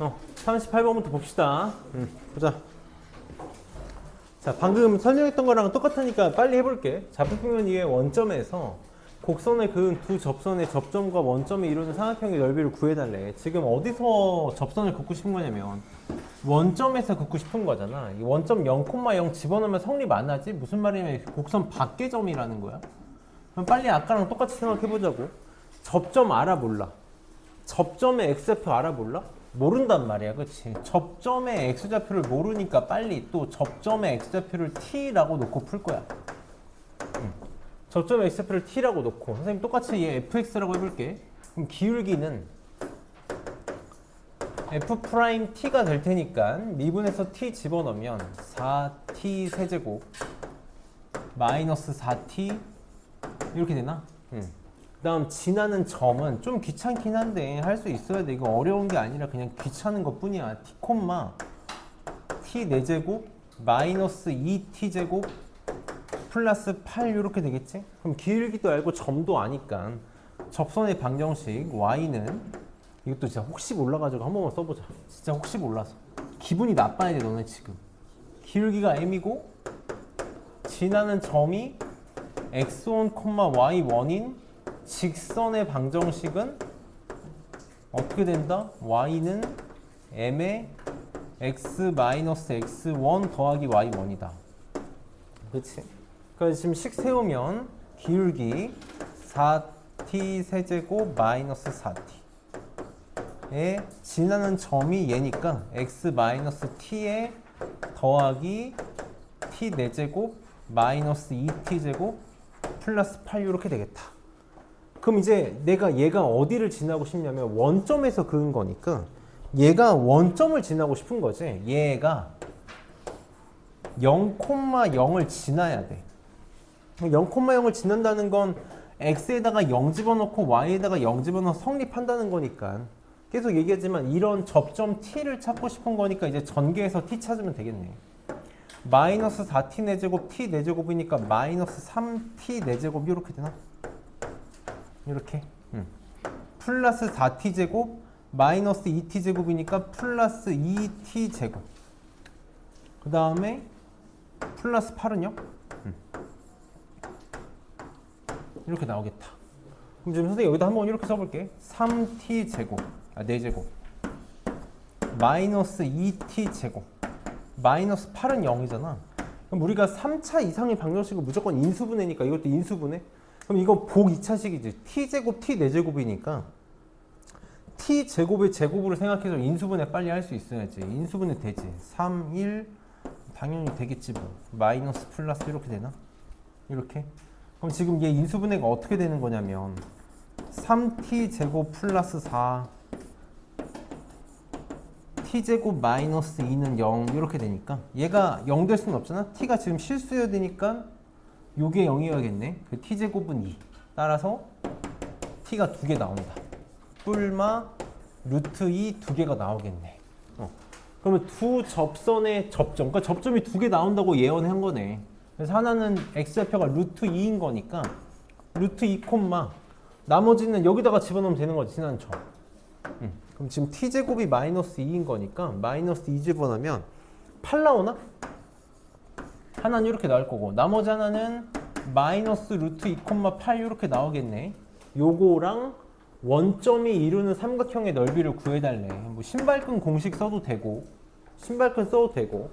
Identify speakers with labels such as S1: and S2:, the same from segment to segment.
S1: 38번부터 봅시다. 보자. 자, 방금 설명했던 거랑 똑같으니까 빨리 해볼게. 좌표평면 위의 원점에서 곡선을 그은 두 접선의 접점과 원점이 이루는 삼각형의 넓이를 구해달래. 지금 어디서 접선을 긋고 싶은 거냐면 원점에서 긋고 싶은 거잖아. 이 원점 0,0 집어넣으면 성립 안 하지? 무슨 말이냐면 곡선 밖의 점이라는 거야. 그럼 빨리 아까랑 똑같이 생각해보자고. 접점 알아 몰라? 접점의 x좌표 알아 몰라? 모른단 말이야, 그치? 접점의 x좌표를 모르니까 빨리 또 접점의 x좌표를 t라고 놓고 풀 거야. 접점의 x좌표를 t라고 놓고 선생님 똑같이 얘 fx라고 해볼게. 그럼 기울기는 f't가 될 테니까 미분에서 t 집어넣으면 4t 세제곱 마이너스 4t 이렇게 되나? 그 다음 지나는 점은 좀 귀찮긴 한데 할 수 있어야 돼. 이거 어려운 게 아니라 그냥 귀찮은 것 뿐이야. t, t 4제곱 마이너스 2t 제곱 플러스 8 이렇게 되겠지? 그럼 기울기도 알고 점도 아니까 접선의 방정식 y는 이것도 진짜 혹시 몰라가지고 한 번만 써보자. 진짜 혹시 몰라서 기분이 나빠야 돼 너네 지금. 기울기가 m이고 지나는 점이 x1, y1인 직선의 방정식은 어떻게 된다? y는 m의 x-x1 더하기 y1이다. 그치? 그래서 지금 식 세우면 기울기 4t 세제곱 마이너스 4t에 지나는 점이 얘니까 x-t에 더하기 t 4제곱 마이너스 2t 제곱 플러스 8 이렇게 되겠다. 그럼 이제 내가 얘가 어디를 지나고 싶냐면 원점에서 그은 거니까 얘가 원점을 지나고 싶은 거지. 얘가 0,0을 지나야 돼. 0,0을 지난다는 건 x에다가 0 집어넣고 y에다가 0 집어넣어 성립한다는 거니까 계속 얘기하지만 이런 접점 t를 찾고 싶은 거니까 이제 전개해서 t 찾으면 되겠네. 마이너스 4t 4제곱 t 4제곱이니까 마이너스 3t 4제곱 이렇게 되나? 이렇게 플러스 4t 제곱 마이너스 2t 제곱이니까 플러스 2t 제곱 그 다음에 플러스 8은요? 이렇게 나오겠다. 그럼 지금 선생님 여기다 한번 이렇게 써볼게. 3t 제곱 4제곱 마이너스 2t 제곱 마이너스 8은 0이잖아. 그럼 우리가 3차 이상의 방정식은 무조건 인수분해니까 이것도 인수분해. 그럼 이거 복 2차식이지. t제곱 t 4제곱이니까 t제곱의 제곱으로 생각해서 인수분해 빨리 할 수 있어야지. 인수분해 되지. 3, 1 당연히 되겠지 뭐. 마이너스 플러스 이렇게 되나? 이렇게. 그럼 지금 얘 인수분해가 어떻게 되는 거냐면 3t제곱 플러스 4 t제곱 마이너스 2는 0 이렇게 되니까 얘가 0 될 수는 없잖아. t가 지금 실수여야 되니까 요게 0이어야겠네. 그 t제곱은 2. 따라서 t가 2개 나온다. 뿔마 루트 2 2개가 나오겠네. 그러면 두 접선의 접점, 그러니까 접점이 2개 나온다고 예언한 거네. 그래서 하나는 x좌표가 루트 2인 거니까 루트 2 콤마 나머지는 여기다가 집어넣으면 되는 거지. 지난 점. 그럼 지금 t제곱이 마이너스 2인 거니까 마이너스 2 집어넣으면 8 나오나? 하나는 이렇게 나올 거고 나머지 하나는 마이너스 루트 2, 8 이렇게 나오겠네. 요거랑 원점이 이루는 삼각형의 넓이를 구해달래. 뭐 신발끈 공식 써도 되고 신발끈 써도 되고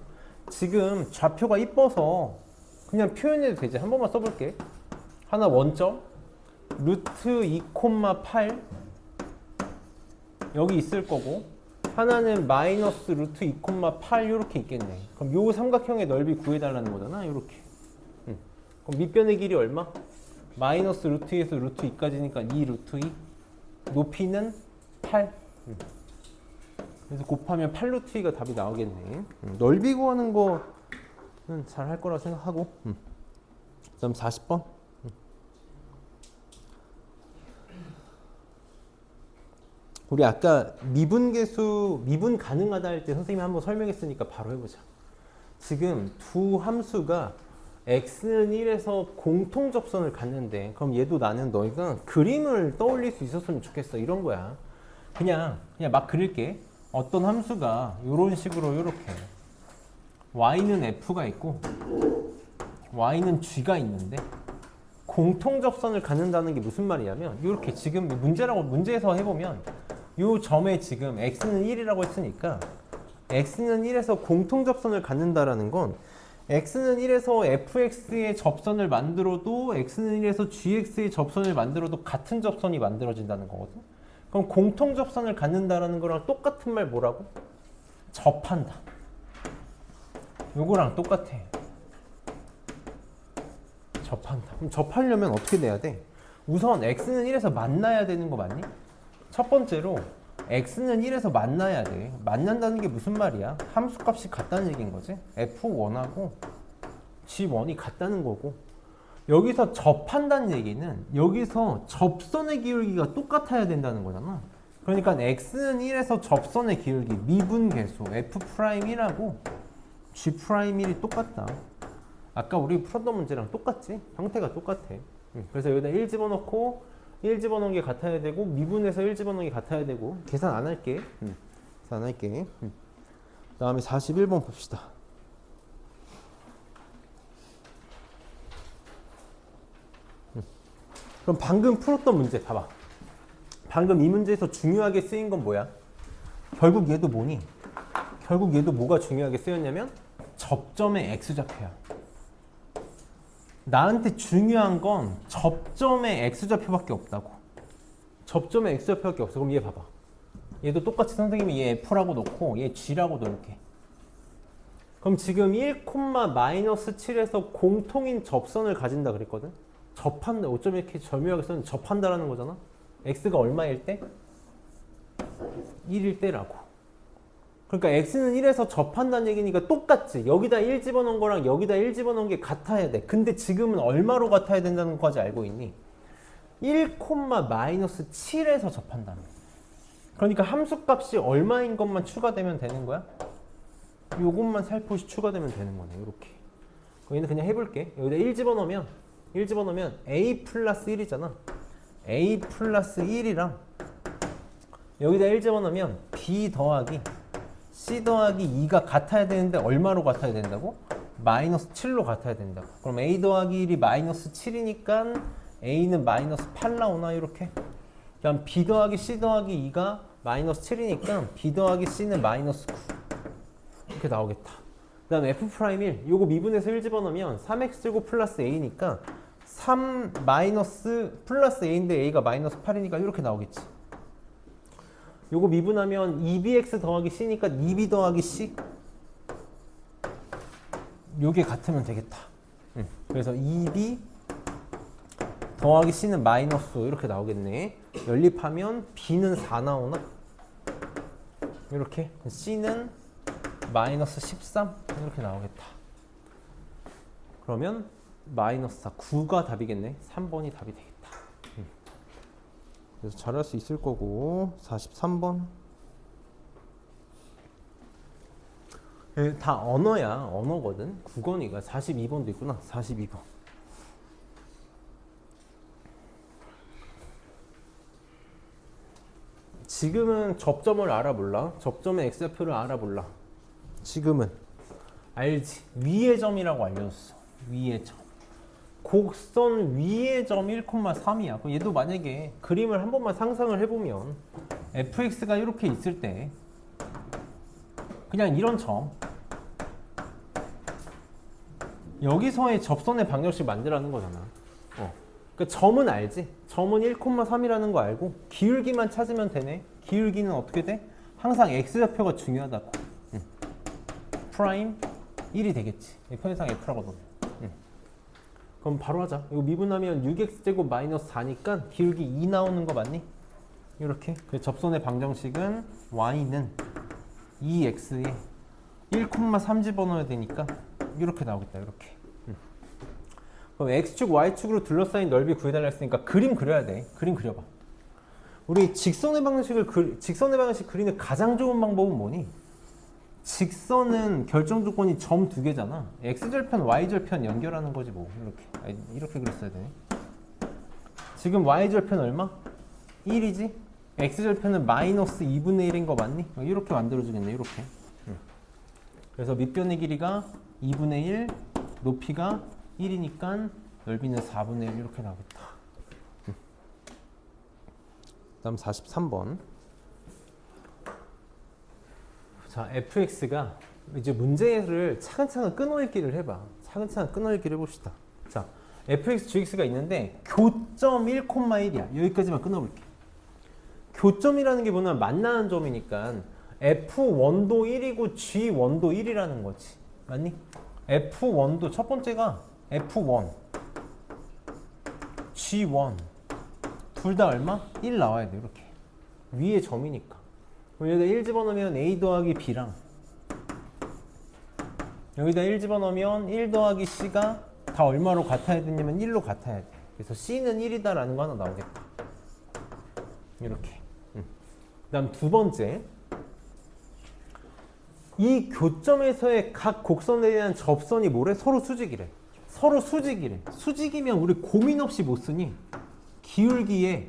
S1: 지금 좌표가 이뻐서 그냥 표현해도 되지. 한 번만 써볼게. 하나 원점 루트 2, 8 여기 있을 거고 하나는 마이너스 루트 2, 8 이렇게 있겠네. 그럼 요 삼각형의 넓이 구해달라는 거잖아. 이렇게. 그럼 밑변의 길이 얼마? 마이너스 루트 2에서 루트 2까지니까 2 루트 2. 높이는 8. 그래서 곱하면 8 루트 2가 답이 나오겠네. 넓이 구하는 거는 잘 할 거라 생각하고. 그다음 40번. 우리 아까 미분계수, 미분 가능하다 할 때 선생님이 한번 설명했으니까 바로 해보자. 지금 두 함수가 x는 1에서 공통접선을 갖는데 그럼 얘도 나는 너희가 그림을 떠올릴 수 있었으면 좋겠어. 이런 거야. 그냥 막 그릴게. 어떤 함수가 이런 식으로 이렇게 y는 f가 있고 y는 g가 있는데 공통 접선을 갖는다는 게 무슨 말이냐면 이렇게 지금 문제에서 해보면 이 점에 지금 x는 1이라고 했으니까 x는 1에서 공통 접선을 갖는다라는 건 x는 1에서 fx의 접선을 만들어도 x는 1에서 gx의 접선을 만들어도 같은 접선이 만들어진다는 거거든. 그럼 공통 접선을 갖는다라는 거랑 똑같은 말 뭐라고? 접한다. 요거랑 똑같아. 접한다. 그럼 접하려면 어떻게 돼야 돼? 우선 x는 1에서 만나야 되는 거 맞니? 첫 번째로 x는 1에서 만나야 돼. 만난다는 게 무슨 말이야? 함수값이 같다는 얘기인 거지. f1하고 g1이 같다는 거고 여기서 접한다는 얘기는 여기서 접선의 기울기가 똑같아야 된다는 거잖아. 그러니까 x는 1에서 접선의 기울기 미분계수 f'1하고 g'1이 똑같다. 아까 우리 풀었던 문제랑 똑같지? 형태가 똑같아. 그래서 여기다 1 집어넣고 1 집어넣은 게 같아야 되고 미분해서 1 집어넣은 게 같아야 되고 계산 안 할게. 계산 안 할게. 그 다음에 41번 봅시다. 그럼 방금 풀었던 문제 봐봐. 방금 이 문제에서 중요하게 쓰인 건 뭐야? 결국 얘도 뭐니? 결국 얘도 뭐가 중요하게 쓰였냐면 접점의 x좌표야. 나한테 중요한 건 접점의 x좌표밖에 없다고. 접점의 x좌표밖에 없어. 그럼 얘 봐봐. 얘도 똑같이 선생님이 얘 f라고 놓고 얘 g라고 놓을게. 그럼 지금 1,-7에서 공통인 접선을 가진다 그랬거든? 접한다. 어쩜 이렇게 절묘하게 썼는데 접한다라는 거잖아? x가 얼마일 때? 1일 때라고. 그러니까 x는 1에서 접한다는 얘기니까 똑같지. 여기다 1 집어넣은 거랑 여기다 1 집어넣은 게 같아야 돼. 근데 지금은 얼마로 같아야 된다는 것까지 알고 있니? 1,-7에서 접한다는 거야. 그러니까 함수값이 얼마인 것만 추가되면 되는 거야? 요것만 살포시 추가되면 되는 거네. 이렇게. 얘는 그냥 해볼게. 여기다 1 집어넣으면 a 플러스 1이잖아. a 플러스 1이랑 여기다 1 집어넣으면 b 더하기 c 더하기 2가 같아야 되는데 얼마로 같아야 된다고? 마이너스 7로 같아야 된다고. 그럼 a 더하기 1이 마이너스 7이니까 a는 마이너스 8 나오나 이렇게? 그럼 b 더하기 c 더하기 2가 마이너스 7이니까 b 더하기 c는 마이너스 9 이렇게 나오겠다. 그 다음에 f'1 요거 미분해서 1 집어넣으면 3x제곱 플러스 a니까 3 마이너스 플러스 a인데 a가 마이너스 8이니까 이렇게 나오겠지. 요거 미분하면 2bx 더하기 c니까 2b 더하기 c 요게 같으면 되겠다. 그래서 2b 더하기 c는 마이너스 5 이렇게 나오겠네. 연립하면 b는 4 나오나? 이렇게 c는 마이너스 13 이렇게 나오겠다. 그러면 마이너스 4 9가 답이겠네. 3번이 답이 되겠다. 그래서 잘할 수 있을 거고 43번 다 언어야. 언어거든. 국어니까 42번도 있구나. 42번 지금은 접점을 알아 몰라? 접점의 x좌표를 알아 몰라? 지금은 알지. 위의 점이라고 알려줬어. 위의 점. 곡선 위의 점 1,3이야. 그럼 얘도 만약에 그림을 한 번만 상상을 해보면 fx가 이렇게 있을 때 그냥 이런 점 여기서의 접선의 방정식 만들라는 거잖아. 그러니까 점은 알지? 점은 1,3이라는 거 알고 기울기만 찾으면 되네. 기울기는 어떻게 돼? 항상 x좌표가 중요하다고. 프라임 1이 되겠지. 편의상 f라고 넣으면. 그럼 바로 하자. 이거 미분하면 6x제곱 마이너스 4니까 기울기 2 나오는 거 맞니? 이렇게. 그 접선의 방정식은 y는 2x에 1,3 집어넣어야 되니까 이렇게 나오겠다. 이렇게. 그럼 x축, y축으로 둘러싸인 넓이 구해달라 했으니까 그림 그려야 돼. 그림 그려봐. 우리 직선의 방식 그리는 가장 좋은 방법은 뭐니? 직선은 결정 조건이 점 2개잖아. x절편, y절편 연결하는 거지 뭐. 이렇게 그렸어야 되네. 지금 y절편 얼마? 1이지? x절편은 마이너스 2분의 1인 거 맞니? 이렇게 만들어주겠네. 이렇게. 그래서 밑변의 길이가 2분의 1, 높이가 1이니까 넓이는 4분의 1 이렇게 나오겠다. 다음 43번. 자, fx가 이제 문제를 차근차근 끊어읽기를 해봐. 차근차근 끊어읽기를 해봅시다. 자, fx, gx가 있는데 교점 1,1이야. 여기까지만 끊어볼게. 교점이라는 게 뭐냐면 만나는 점이니까 f1도 1이고 g1도 1이라는 거지. 맞니? f1도 첫 번째가 f1, g1 둘 다 얼마? 1 나와야 돼. 이렇게 위에 점이니까. 그럼 여기다 1 집어넣으면 a 더하기 b랑 여기다 1 집어넣으면 1 더하기 c가 다 얼마로 같아야 되냐면 1로 같아야 돼. 그래서 c는 1이다 라는 거 하나 나오겠다. 이렇게. 그 다음 두 번째, 이 교점에서의 각 곡선에 대한 접선이 뭐래? 서로 수직이래. 서로 수직이래. 수직이면 우리 고민 없이 못 쓰니 기울기에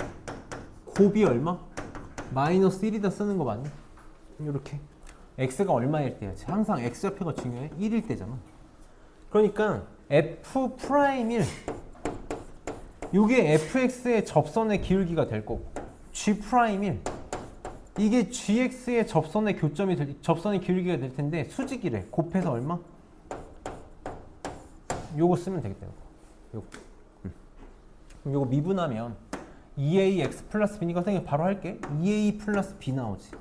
S1: 곱이 얼마? 마이너스 1이다 쓰는 거 맞니? 이렇게. x가 얼마일 때야? 항상 x좌표가 중요해. 1일 때잖아. 그러니까 f'1 이게 fx의 접선의 기울기가 될 거고 g'1 이게 gx의 접선의 접선의 기울기가 될 텐데 수직이래. 곱해서 얼마? 요거 쓰면 되겠다. 요거. 그럼 요거 미분하면 2ax 플러스 b니까 선생님 바로 할게. 2a 플러스 b 나오지.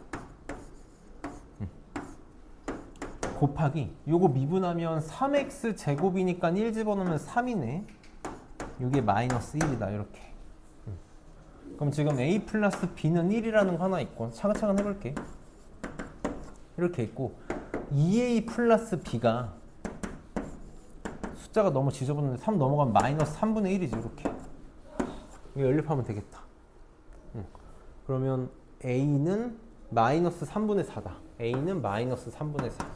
S1: 곱하기 요거 미분하면 3x 제곱이니까 1 집어넣으면 3이네. 요게 마이너스 1이다. 이렇게. 그럼 지금 a 플러스 b는 1이라는 거 하나 있고 차근차근 해볼게. 이렇게 있고 2a 플러스 b가 숫자가 너무 지저분한데 3 넘어가면 마이너스 3분의 1이지. 이렇게. 이거 연립하면 되겠다. 그러면 a는 마이너스 3분의 4다. a는 마이너스 3분의 4.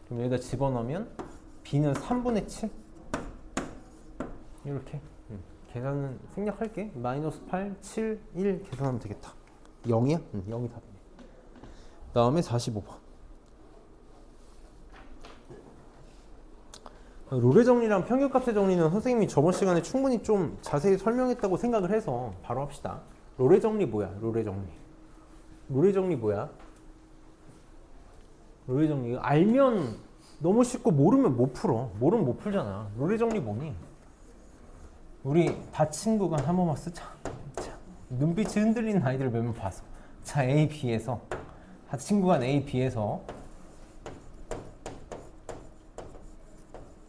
S1: 그럼 여기다 집어넣으면 b는 3분의 7. 이렇게. 계산은 생략할게. 마이너스 8, 7, 1 계산하면 되겠다. 0이야? 0이 답이네. 다음에 45번. 롤의 정리랑 평균값의 정리는 선생님이 저번 시간에 충분히 좀 자세히 설명했다고 생각을 해서 바로 합시다. 롤의 정리 뭐야? 롤의 정리. 롤의 정리 뭐야? 롤의 정리 이거 알면 너무 쉽고 모르면 못 풀어. 모르면 못 풀잖아. 롤의 정리 뭐니? 우리 다 친구가 한 번만 쓰자. 자, 눈빛이 흔들리는 아이들을 몇 명 봐서. 자, A, B에서 다 친구가 A, B에서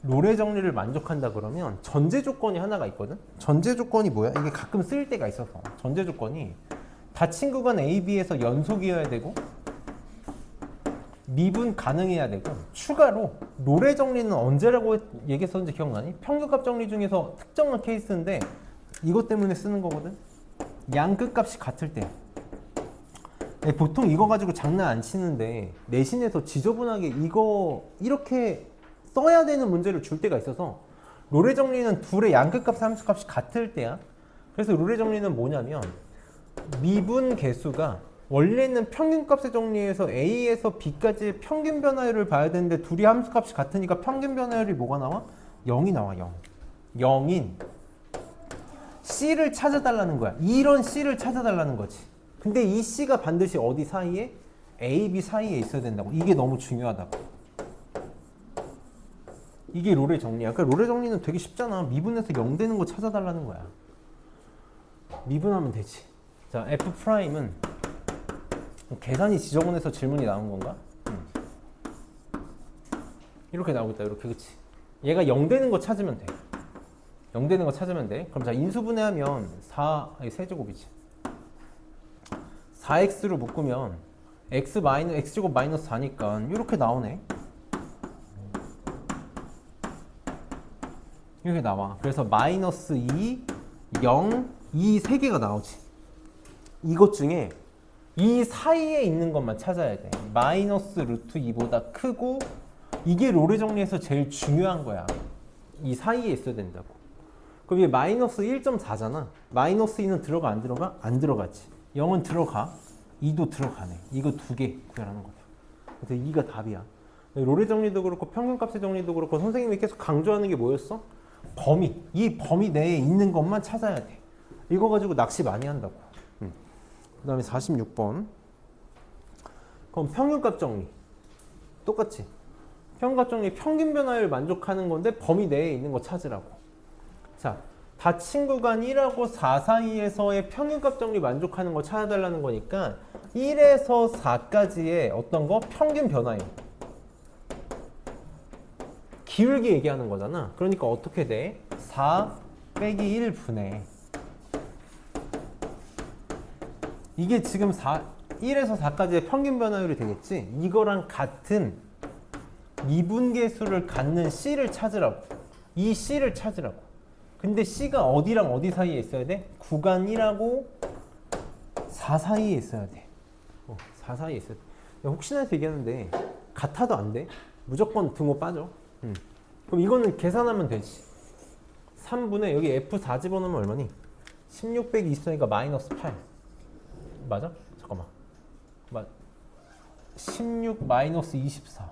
S1: 롤의 정리를 만족한다 그러면 전제 조건이 하나가 있거든. 전제 조건이 뭐야? 이게 가끔 쓰일 때가 있어서 전제 조건이 다 친구간 A, B에서 연속이어야 되고 미분 가능해야 되고 추가로 롤의 정리는 언제라고 얘기했었는지 기억나니? 평균값 정리 중에서 특정한 케이스인데 이것 때문에 쓰는 거거든. 양 끝값이 같을 때. 보통 이거 가지고 장난 안 치는데 내신에서 지저분하게 이거 이렇게 써야 되는 문제를 줄 때가 있어서 롤의 정리는 둘의 양 끝값 함수값이 같을 때야. 그래서 롤의 정리는 뭐냐면 미분 개수가 원래는 평균값의 정리에서 A에서 B까지 평균 변화율을 봐야 되는데 둘이 함수값이 같으니까 평균 변화율이 뭐가 나와? 0이 나와. 0. 0인 C를 찾아달라는 거야. 이런 C를 찾아달라는 거지. 근데 이 C가 반드시 어디 사이에? A, B 사이에 있어야 된다고. 이게 너무 중요하다고. 이게 롤의 정리야. 그러니까 롤의 정리는 되게 쉽잖아. 미분해서 0 되는 거 찾아달라는 거야. 미분하면 되지. 자, F'은 계산이 지저분해서 질문이 나온 건가? 이렇게 나오겠다. 이렇게. 그치? 얘가 0 되는 거 찾으면 돼. 0 되는 거 찾으면 돼. 그럼 자, 인수분해하면 4제곱이지. 4x로 묶으면 x제곱 마이너스 4니까 이렇게 나오네. 이렇게 나와. 그래서 마이너스 2, 0, 2 3개가 나오지. 이것 중에 이 사이에 있는 것만 찾아야 돼. 마이너스 루트 2보다 크고 이게 롤의 정리에서 제일 중요한 거야. 이 사이에 있어야 된다고. 그럼 이게 마이너스 1.4잖아. 마이너스 2는 들어가 안 들어가? 안 들어가지. 0은 들어가. 2도 들어가네. 이거 두 개 구별하는 거다. 그래서 2가 답이야. 롤의 정리도 그렇고 평균값의 정리도 그렇고 선생님이 계속 강조하는 게 뭐였어? 범위. 이 범위 내에 있는 것만 찾아야 돼. 이거 가지고 낚시 많이 한다고. 그 다음에 46번. 그럼 평균값 정리. 똑같이. 평균값 정리 평균 변화율 만족하는 건데 범위 내에 있는 거 찾으라고. 자, 닫힌 구간 1하고 4 사이에서의 평균값 정리 만족하는 거 찾아달라는 거니까 1에서 4까지의 어떤 거? 평균 변화율. 기울기 얘기하는 거잖아. 그러니까 어떻게 돼? 4 빼기 1분의 이게 지금 1에서 4까지의 평균 변화율이 되겠지? 이거랑 같은 미분계수를 갖는 C를 찾으라고. 이 C를 찾으라고. 근데 C가 어디랑 어디 사이에 있어야 돼? 구간 1하고 4 사이에 있어야 돼. 4 사이에 있어야 돼. 혹시나 해서 얘기하는데 같아도 안 돼. 무조건 등호 빠져. 그럼 이거는 계산하면 되지. 3분의 여기 F4 집어넣으면 얼마니? 16 빼기 24니까 마이너스 8. 맞아? 잠깐만. 16 마이너스 24.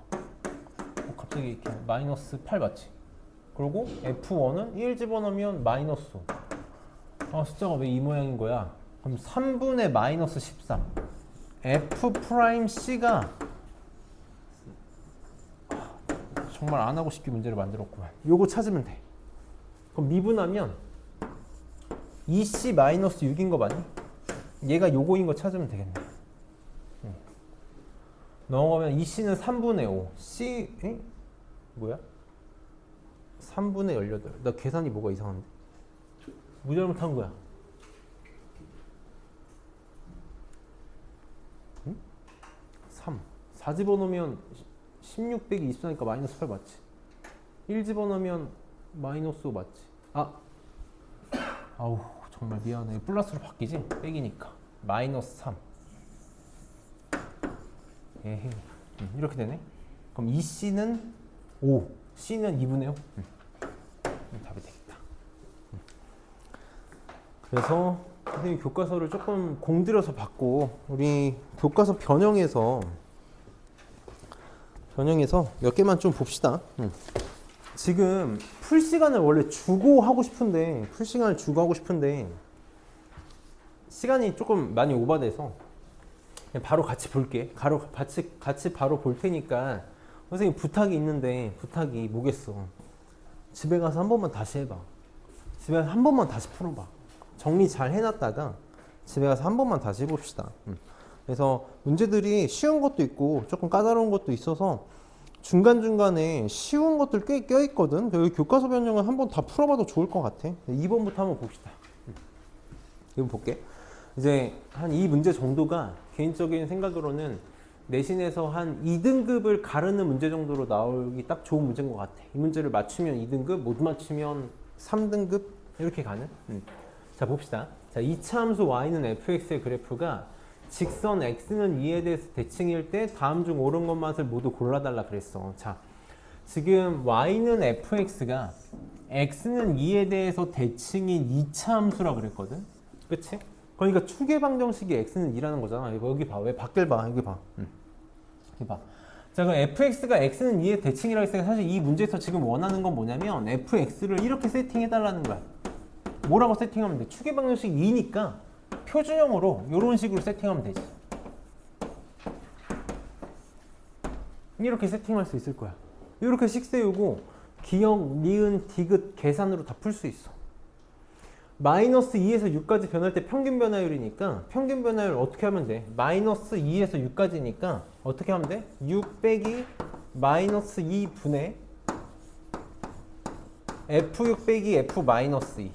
S1: 갑자기 이렇게 마이너스 8 맞지? 그리고 F1은 1 집어넣으면 마이너스 5. 숫자가 왜 이 모양인 거야? 그럼 3분의 마이너스 13. F 프라임 C가 정말 안 하고 싶게 문제를 만들었구만. 요거 찾으면 돼. 그럼 미분하면 2C 마이너스 6인 거 맞니? 얘가 요거인 거 찾으면 되겠네. 넘어가면 2C는 3분의 5. C, 뭐야? 3분의 18. 나 계산이 뭐가 이상한데? 뭐 잘못한 거야? 응? 3. 4 집어넣으면 16 빼기 24니까 마이너스 8 맞지? 1 집어넣으면 마이너스 5 맞지? 아우 정말 미안해. 플러스로 바뀌지? 빼기니까 마이너스 3. 에헤이. 이렇게 되네. 그럼 2C는 5, C는 2분의 5. 답이 되겠다. 그래서 선생님 교과서를 조금 공들여서 봤고 우리 교과서 변형해서 몇 개만 좀 봅시다. 지금 풀 시간을 원래 주고 하고 싶은데 시간이 조금 많이 오버돼서 그냥 바로 같이 볼게. 같이 바로 볼 테니까 선생님 부탁이 있는데 부탁이 뭐겠어. 집에 가서 한 번만 다시 해봐. 집에 가서 한 번만 다시 풀어봐. 정리 잘 해놨다가 집에 가서 한 번만 다시 해봅시다. 그래서 문제들이 쉬운 것도 있고 조금 까다로운 것도 있어서 중간중간에 쉬운 것들 꽤 껴있거든. 여기 교과서 변형은 한번 다 풀어봐도 좋을 것 같아. 2번부터 한번 봅시다. 2번 볼게. 이제 한 이 문제 정도가 개인적인 생각으로는 내신에서 한 2등급을 가르는 문제 정도로 나오기 딱 좋은 문제인 것 같아. 이 문제를 맞추면 2등급, 못 맞추면 3등급 이렇게 가는. 자 봅시다. 자, 이차 함수 y는 fx의 그래프가 직선 x는 2에 대해서 대칭일 때 다음 중 옳은 것만을 모두 골라달라 그랬어. 자, 지금 y는 fx가 x는 2에 대해서 대칭인 2차 함수라 그랬거든. 그치? 그러니까 추계방정식이 x는 2라는 거잖아. 이거 여기 봐. 왜 밖을 봐. 여기 봐. 여기 봐. 자, 그럼 fx가 x는 2의 대칭이라고 했으니까 사실 이 문제에서 지금 원하는 건 뭐냐면 fx를 이렇게 세팅해달라는 거야. 뭐라고 세팅하면 돼? 추계방정식 2니까 표준형으로 이런 식으로 세팅하면 되지. 이렇게 세팅할 수 있을 거야. 이렇게 식 세우고 기억, 니은, 디귿 계산으로 다 풀 수 있어. 마이너스 2에서 6까지 변할 때 평균 변화율이니까 평균 변화율 어떻게 하면 돼? 마이너스 2에서 6까지니까 어떻게 하면 돼? 6 빼기 마이너스 2분의 F6 빼기 F 마이너스 2.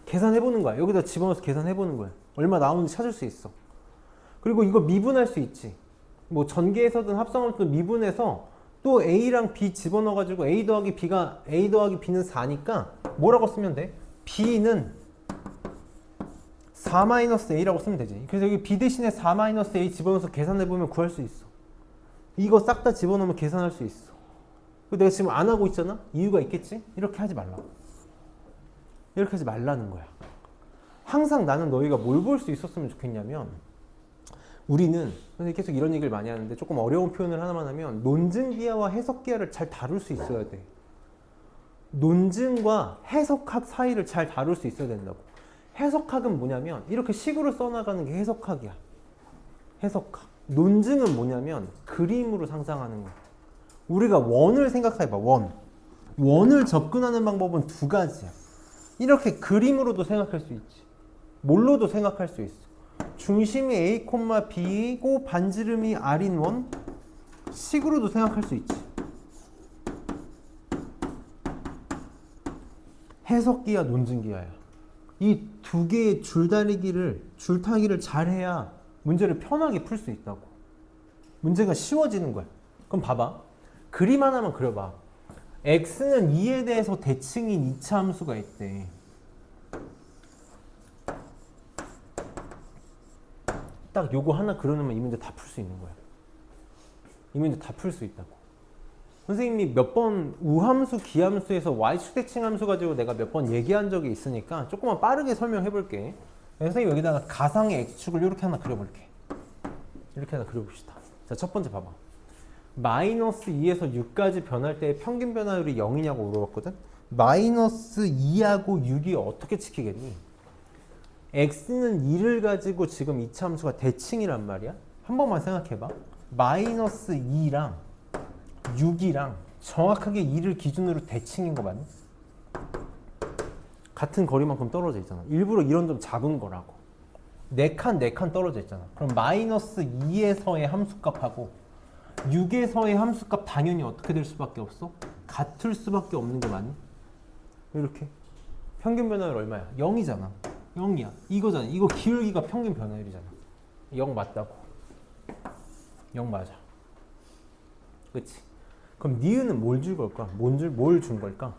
S1: 계산해보는 거야. 여기다 집어넣어서 계산해보는 거야. 얼마 나오는지 찾을 수 있어. 그리고 이거 미분할 수 있지. 뭐 전개에서든 합성함수든 미분해서 또 A랑 B 집어넣어가지고 A 더하기 B는 4니까 뭐라고 쓰면 돼? B는 4-A라고 쓰면 되지. 그래서 여기 B 대신에 4-A 집어넣어서 계산해보면 구할 수 있어. 이거 싹 다 집어넣으면 계산할 수 있어. 내가 지금 안 하고 있잖아? 이유가 있겠지? 이렇게 하지 말라고. 이렇게 하지 말라는 거야. 항상 나는 너희가 뭘 볼 수 있었으면 좋겠냐면, 우리는 선생님 계속 이런 얘기를 많이 하는데 조금 어려운 표현을 하나만 하면 논증기하와 해석기하를 잘 다룰 수 있어야 돼. 논증과 해석학 사이를 잘 다룰 수 있어야 된다고. 해석학은 뭐냐면 이렇게 식으로 써나가는 게 해석학이야. 해석학. 논증은 뭐냐면 그림으로 상상하는 거야. 우리가 원을 생각해봐. 원을 접근하는 방법은 두 가지야. 이렇게 그림으로도 생각할 수 있지. 뭘로도 생각할 수 있어. 중심이 A, B고 반지름이 R인 원, 식으로도 생각할 수 있지. 해석기하, 논증기하야. 이 두 개의 줄타기를 잘해야 문제를 편하게 풀 수 있다고. 문제가 쉬워지는 거야. 그럼 봐봐. 그림 하나만 그려봐. x는 2에 대해서 대칭인 2차 함수가 있대. 딱 요거 하나 그려놓으면 이 문제 다 풀 수 있는 거야. 이 문제 다 풀 수 있다고. 선생님이 몇 번 우함수, 기함수에서 y축 대칭 함수 가지고 내가 몇 번 얘기한 적이 있으니까 조금만 빠르게 설명해 볼게. 선생님 여기다가 가상의 x축을 이렇게 하나 그려볼게. 이렇게 하나 그려봅시다. 자, 첫 번째 봐봐. 마이너스 2에서 6까지 변할 때의 평균 변화율이 0이냐고 물어봤거든. 마이너스 2하고 6이 어떻게 지키겠니? x는 2를 가지고 지금 2차 함수가 대칭이란 말이야. 한 번만 생각해봐. 마이너스 2랑 6이랑 정확하게 2를 기준으로 대칭인 거 맞니? 같은 거리만큼 떨어져 있잖아. 일부러 이런 좀 작은 거라고. 4칸 떨어져 있잖아. 그럼 마이너스 2에서의 함수값하고 6에서의 함수값 당연히 어떻게 될 수밖에 없어? 같을 수밖에 없는 게 맞니? 이렇게. 평균 변화율 얼마야? 0이잖아. 0이야. 이거잖아. 이거 기울기가 평균 변화율이잖아. 0 맞다고. 0 맞아. 그치? 그럼 니은은 뭘 줄 걸까? 뭘 준 걸까?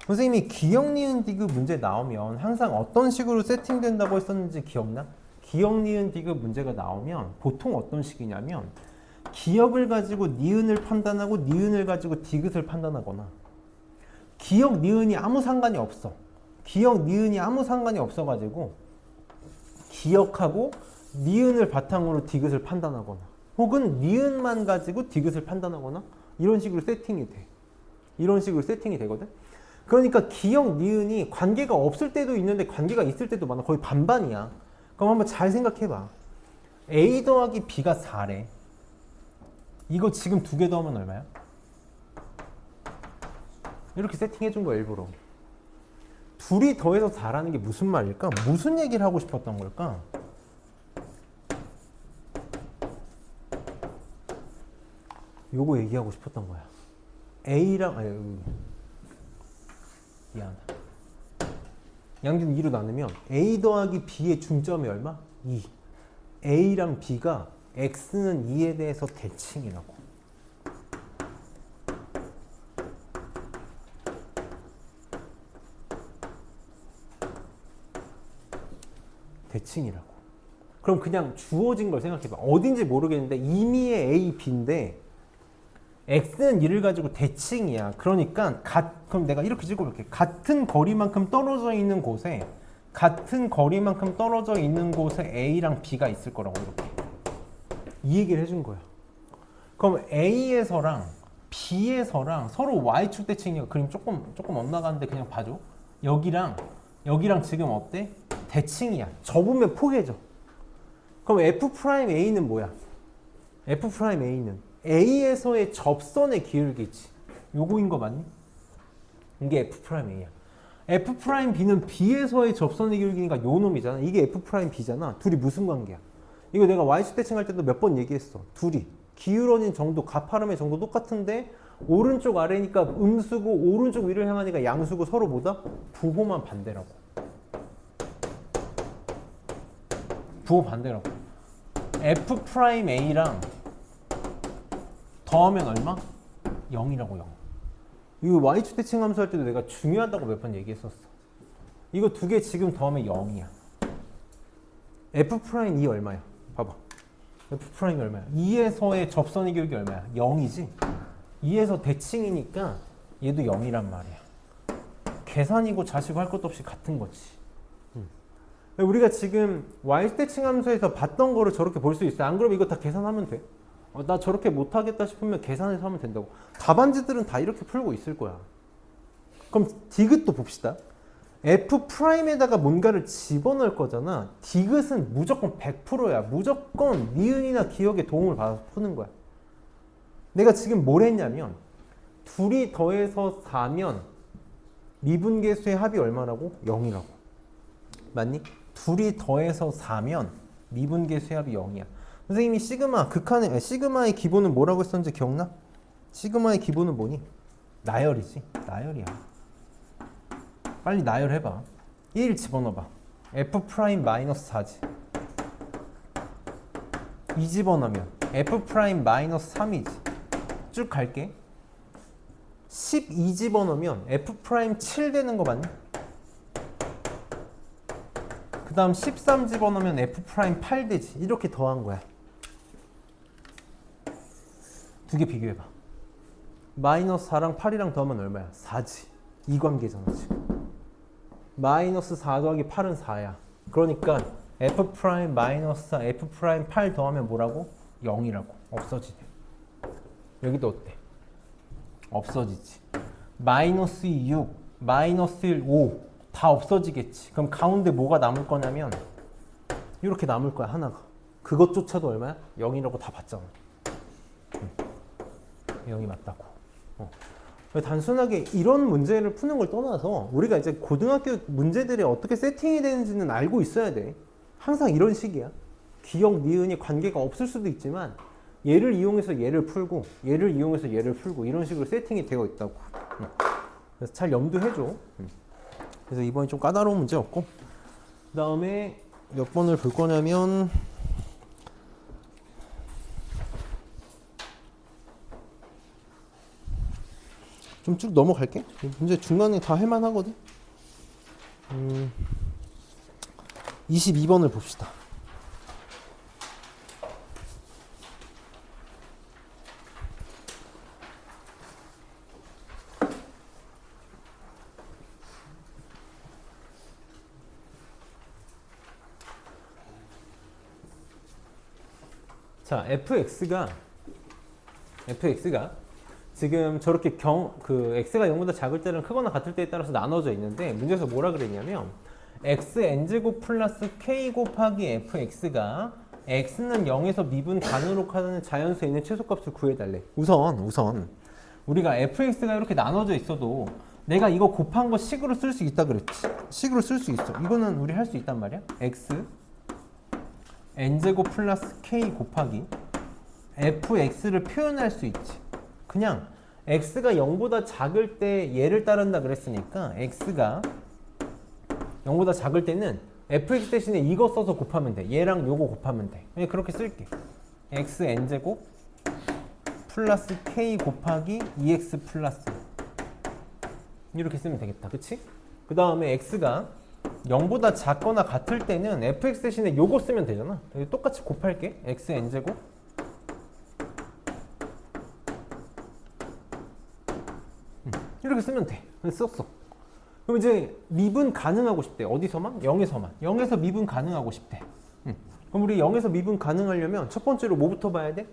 S1: 선생님이 기역, 니은, 디귿 문제 나오면 항상 어떤 식으로 세팅된다고 했었는지 기억나? 기역, 니은, 디귿 문제가 나오면 보통 어떤 식이냐면 기역을 가지고 니은을 판단하고 니은을 가지고 디귿을 판단하거나 기역, 니은이 아무 상관이 없어. 기역, 니은이 아무 상관이 없어가지고 기역하고 니은을 바탕으로 디귿을 판단하거나 혹은 니은만 가지고 디귿을 판단하거나 이런 식으로 세팅이 돼. 이런 식으로 세팅이 되거든. 그러니까 기역, 니은이 관계가 없을 때도 있는데 관계가 있을 때도 많아. 거의 반반이야. 그럼 한번 잘 생각해봐. A 더하기 B가 4래. 이거 지금 두 개 더하면 얼마야? 이렇게 세팅해준 거야, 일부러. 둘이 더해서 4라는 게 무슨 말일까? 무슨 얘기를 하고 싶었던 걸까? 요거 얘기하고 싶었던 거야. A랑, 미안하다. 양변 2로 나누면 A 더하기 B의 중점이 얼마? 2. A랑 B가 X는 2에 대해서 대칭이라고. 대칭이라고. 그럼 그냥 주어진 걸 생각해봐. 어딘지 모르겠는데 임의의 A, B인데 X는 2를 가지고 대칭이야. 그러니까 그럼 내가 이렇게 찍어볼게. 같은 거리만큼 떨어져 있는 곳에 A랑 B가 있을 거라고 이렇게. 이 얘기를 해준 거야. 그럼 A에서랑 B에서랑 서로 Y축 대칭이니까 그림 조금 엇나가는데 그냥 봐줘. 여기랑 지금 어때? 대칭이야. 접으면 포개져. 그럼 F'A는 뭐야? F'A는 A에서의 접선의 기울기지. 요거인 거 맞니? 이게 F'A야. F'B는 B에서의 접선의 기울기니까 요 놈이잖아. 이게 F'B잖아. 둘이 무슨 관계야? 이거 내가 Y축 대칭할 때도 몇 번 얘기했어. 둘이 기울어진 정도, 가파름의 정도 똑같은데 오른쪽 아래니까 음수고 오른쪽 위를 향하니까 양수고 서로 뭐다? 부호만 반대라고. 부호 반대라고. F'A랑 더하면 얼마? 0이라고 0. 이거 Y축 대칭 함수 할 때도 내가 중요하다고 몇 번 얘기했었어. 이거 두 개 지금 더하면 0이야. F'E 얼마야? 봐봐. F'이 얼마야? 2에서의 접선의 기울기 얼마야? 0이지? 2에서 대칭이니까 얘도 0이란 말이야. 계산이고 자시고 할 것도 없이 같은 거지. 우리가 지금 y 스태칭 함수에서 봤던 거를 저렇게 볼 수 있어. 안 그러면 이거 다 계산하면 돼. 나 저렇게 못하겠다 싶으면 계산해서 하면 된다고. 답안지들은 다 이렇게 풀고 있을 거야. 그럼 디귿도 봅시다. F'에다가 뭔가를 집어넣을 거잖아. 디귿은 무조건 100%야. 무조건 니은이나 기억에 도움을 받아서 푸는 거야. 내가 지금 뭘 했냐면 둘이 더해서 4면 미분계수의 합이 얼마라고? 0이라고. 맞니? 둘이 더해서 4면 미분계수의 합이 0이야. 선생님이 시그마, 극한의 시그마의 기본은 뭐라고 했었는지 기억나? 시그마의 기본은 뭐니? 나열이지. 나열이야. 빨리 나열해봐. 1 집어넣어봐. F'-4지. 2 집어넣으면 F'-3이지. 쭉 갈게. 12 집어넣으면 F'7 되는 거 맞니? 그 다음 13 집어넣으면 F'8 되지. 이렇게 더한 거야. 두 개 비교해봐. 마이너스 4랑 8이랑 더하면 얼마야? 4지. 이 관계잖아 지금. 마이너스 4 더하기 8은 4야. 그러니까 F' 마이너스 4, F'8 더하면 뭐라고? 0이라고. 없어지네. 여기도 어때? 없어지지. 마이너스 6, 마이너스 1, 5 다 없어지겠지. 그럼 가운데 뭐가 남을 거냐면 이렇게 남을 거야 하나가. 그것조차도 얼마야? 0이라고 다 봤잖아. 0이 맞다고. 단순하게 이런 문제를 푸는 걸 떠나서 우리가 이제 고등학교 문제들이 어떻게 세팅이 되는지는 알고 있어야 돼. 항상 이런 식이야. 기억, 니은이 관계가 없을 수도 있지만 얘를 이용해서 얘를 풀고 얘를 이용해서 얘를 풀고 이런 식으로 세팅이 되어 있다고. 그래서 잘 염두해줘. 그래서 이번에 좀 까다로운 문제였고, 그 다음에 몇 번을 볼 거냐면 좀 쭉 넘어갈게. 문제 중간에 다 할만하거든. 22번을 봅시다. 자, fx가 지금 저렇게 x가 0보다 작을 때랑 크거나 같을 때에 따라서 나눠져 있는데 문제에서 뭐라 그랬냐면 xn제곱 플러스 k 곱하기 fx가 x는 0에서 미분 간으로 하는 자연수에 있는 최소값을 구해달래. 우선 우리가 fx가 이렇게 나눠져 있어도 내가 이거 곱한 거 식으로 쓸 수 있다 그랬지. 식으로 쓸 수 있어. 이거는 우리 할 수 있단 말이야. x n제곱 플러스 k 곱하기 fx를 표현할 수 있지. 그냥 x가 0보다 작을 때 얘를 따른다 그랬으니까 x가 0보다 작을 때는 fx 대신에 이거 써서 곱하면 돼. 얘랑 요거 곱하면 돼. 그냥 그렇게 쓸게. x n제곱 플러스 k 곱하기 2x 플러스 이렇게 쓰면 되겠다. 그치? 그 다음에 x가 0보다 작거나 같을 때는 fx 대신에 요거 쓰면 되잖아. 똑같이 곱할게. x n제곱 이렇게 쓰면 돼. 썼어. 그럼 이제 미분 가능하고 싶대. 어디서만? 0에서만. 0에서 미분 가능하고 싶대. 그럼 우리 0에서 미분 가능하려면 첫 번째로 뭐부터 봐야 돼?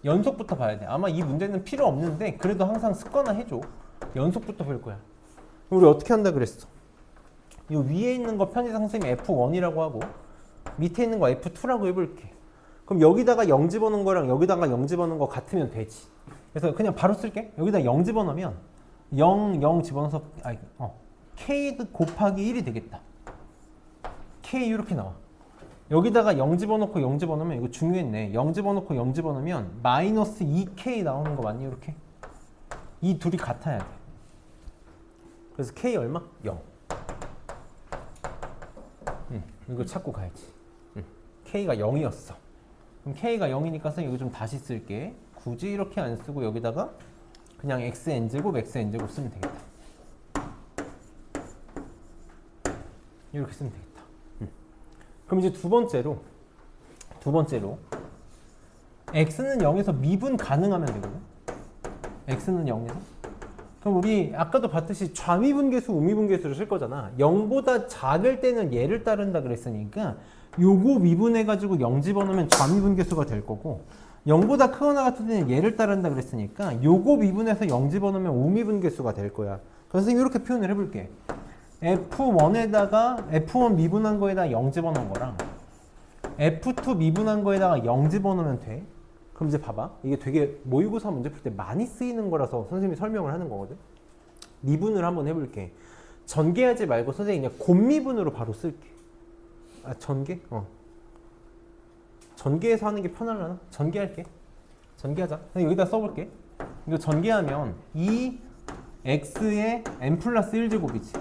S1: 연속부터 봐야 돼. 아마 이 문제는 필요 없는데 그래도 항상 습관화 해줘. 연속부터 볼 거야. 우리 어떻게 한다 그랬어? 이 위에 있는 거 편의상 선생님이 F1이라고 하고 밑에 있는 거 F2라고 해볼게. 그럼 여기다가 0 집어넣은 거랑 여기다가 0 집어넣은 거 같으면 되지. 그래서 그냥 바로 쓸게. 여기다 0 집어넣으면 0 집어넣어서 K 곱하기 1이 되겠다. K 이렇게 나와. 여기다가 0 집어넣고 0 집어넣으면 이거 중요했네. 0 집어넣고 0 집어넣으면 마이너스 2K 나오는 거 맞니? 이렇게. 이 둘이 같아야 돼. 그래서 K 얼마? 0. 이거 찾고 가야지. K가 0이었어. 그럼 K가 0이니까 이거 좀 다시 쓸게. 굳이 이렇게 안 쓰고 여기다가 그냥 xn제곱 xn제곱 쓰면 되겠다. 이렇게 쓰면 되겠다. 그럼 이제 두 번째로 x는 0에서 미분 가능하면 되거든. x는 0에서 그럼 우리 아까도 봤듯이 좌미분계수, 우미분계수를 쓸 거잖아. 0보다 작을 때는 얘를 따른다 그랬으니까 요거 미분해가지고 0 집어넣으면 좌미분계수가 될 거고 0보다 크거나 같은 때는 얘를 따른다 그랬으니까 요거 미분해서 0 집어넣으면 우미분계수가 될 거야. 그래서 이렇게 표현을 해볼게. F1에다가 F1 미분한 거에다 0 집어넣은 거랑 F2 미분한 거에다가 0 집어넣으면 돼. 그럼 이제 봐봐. 이게 되게 모의고사 문제 풀 때 많이 쓰이는 거라서 선생님이 설명을 하는 거거든. 미분을 한번 해볼게. 전개하지 말고 선생님이 그냥 곱미분으로 바로 쓸게. 아, 전개? 전개해서 하는 게 편하려나? 전개할게. 전개하자. 여기다 써볼게. 이거 전개하면 2x의 n 플러스 1제곱이지.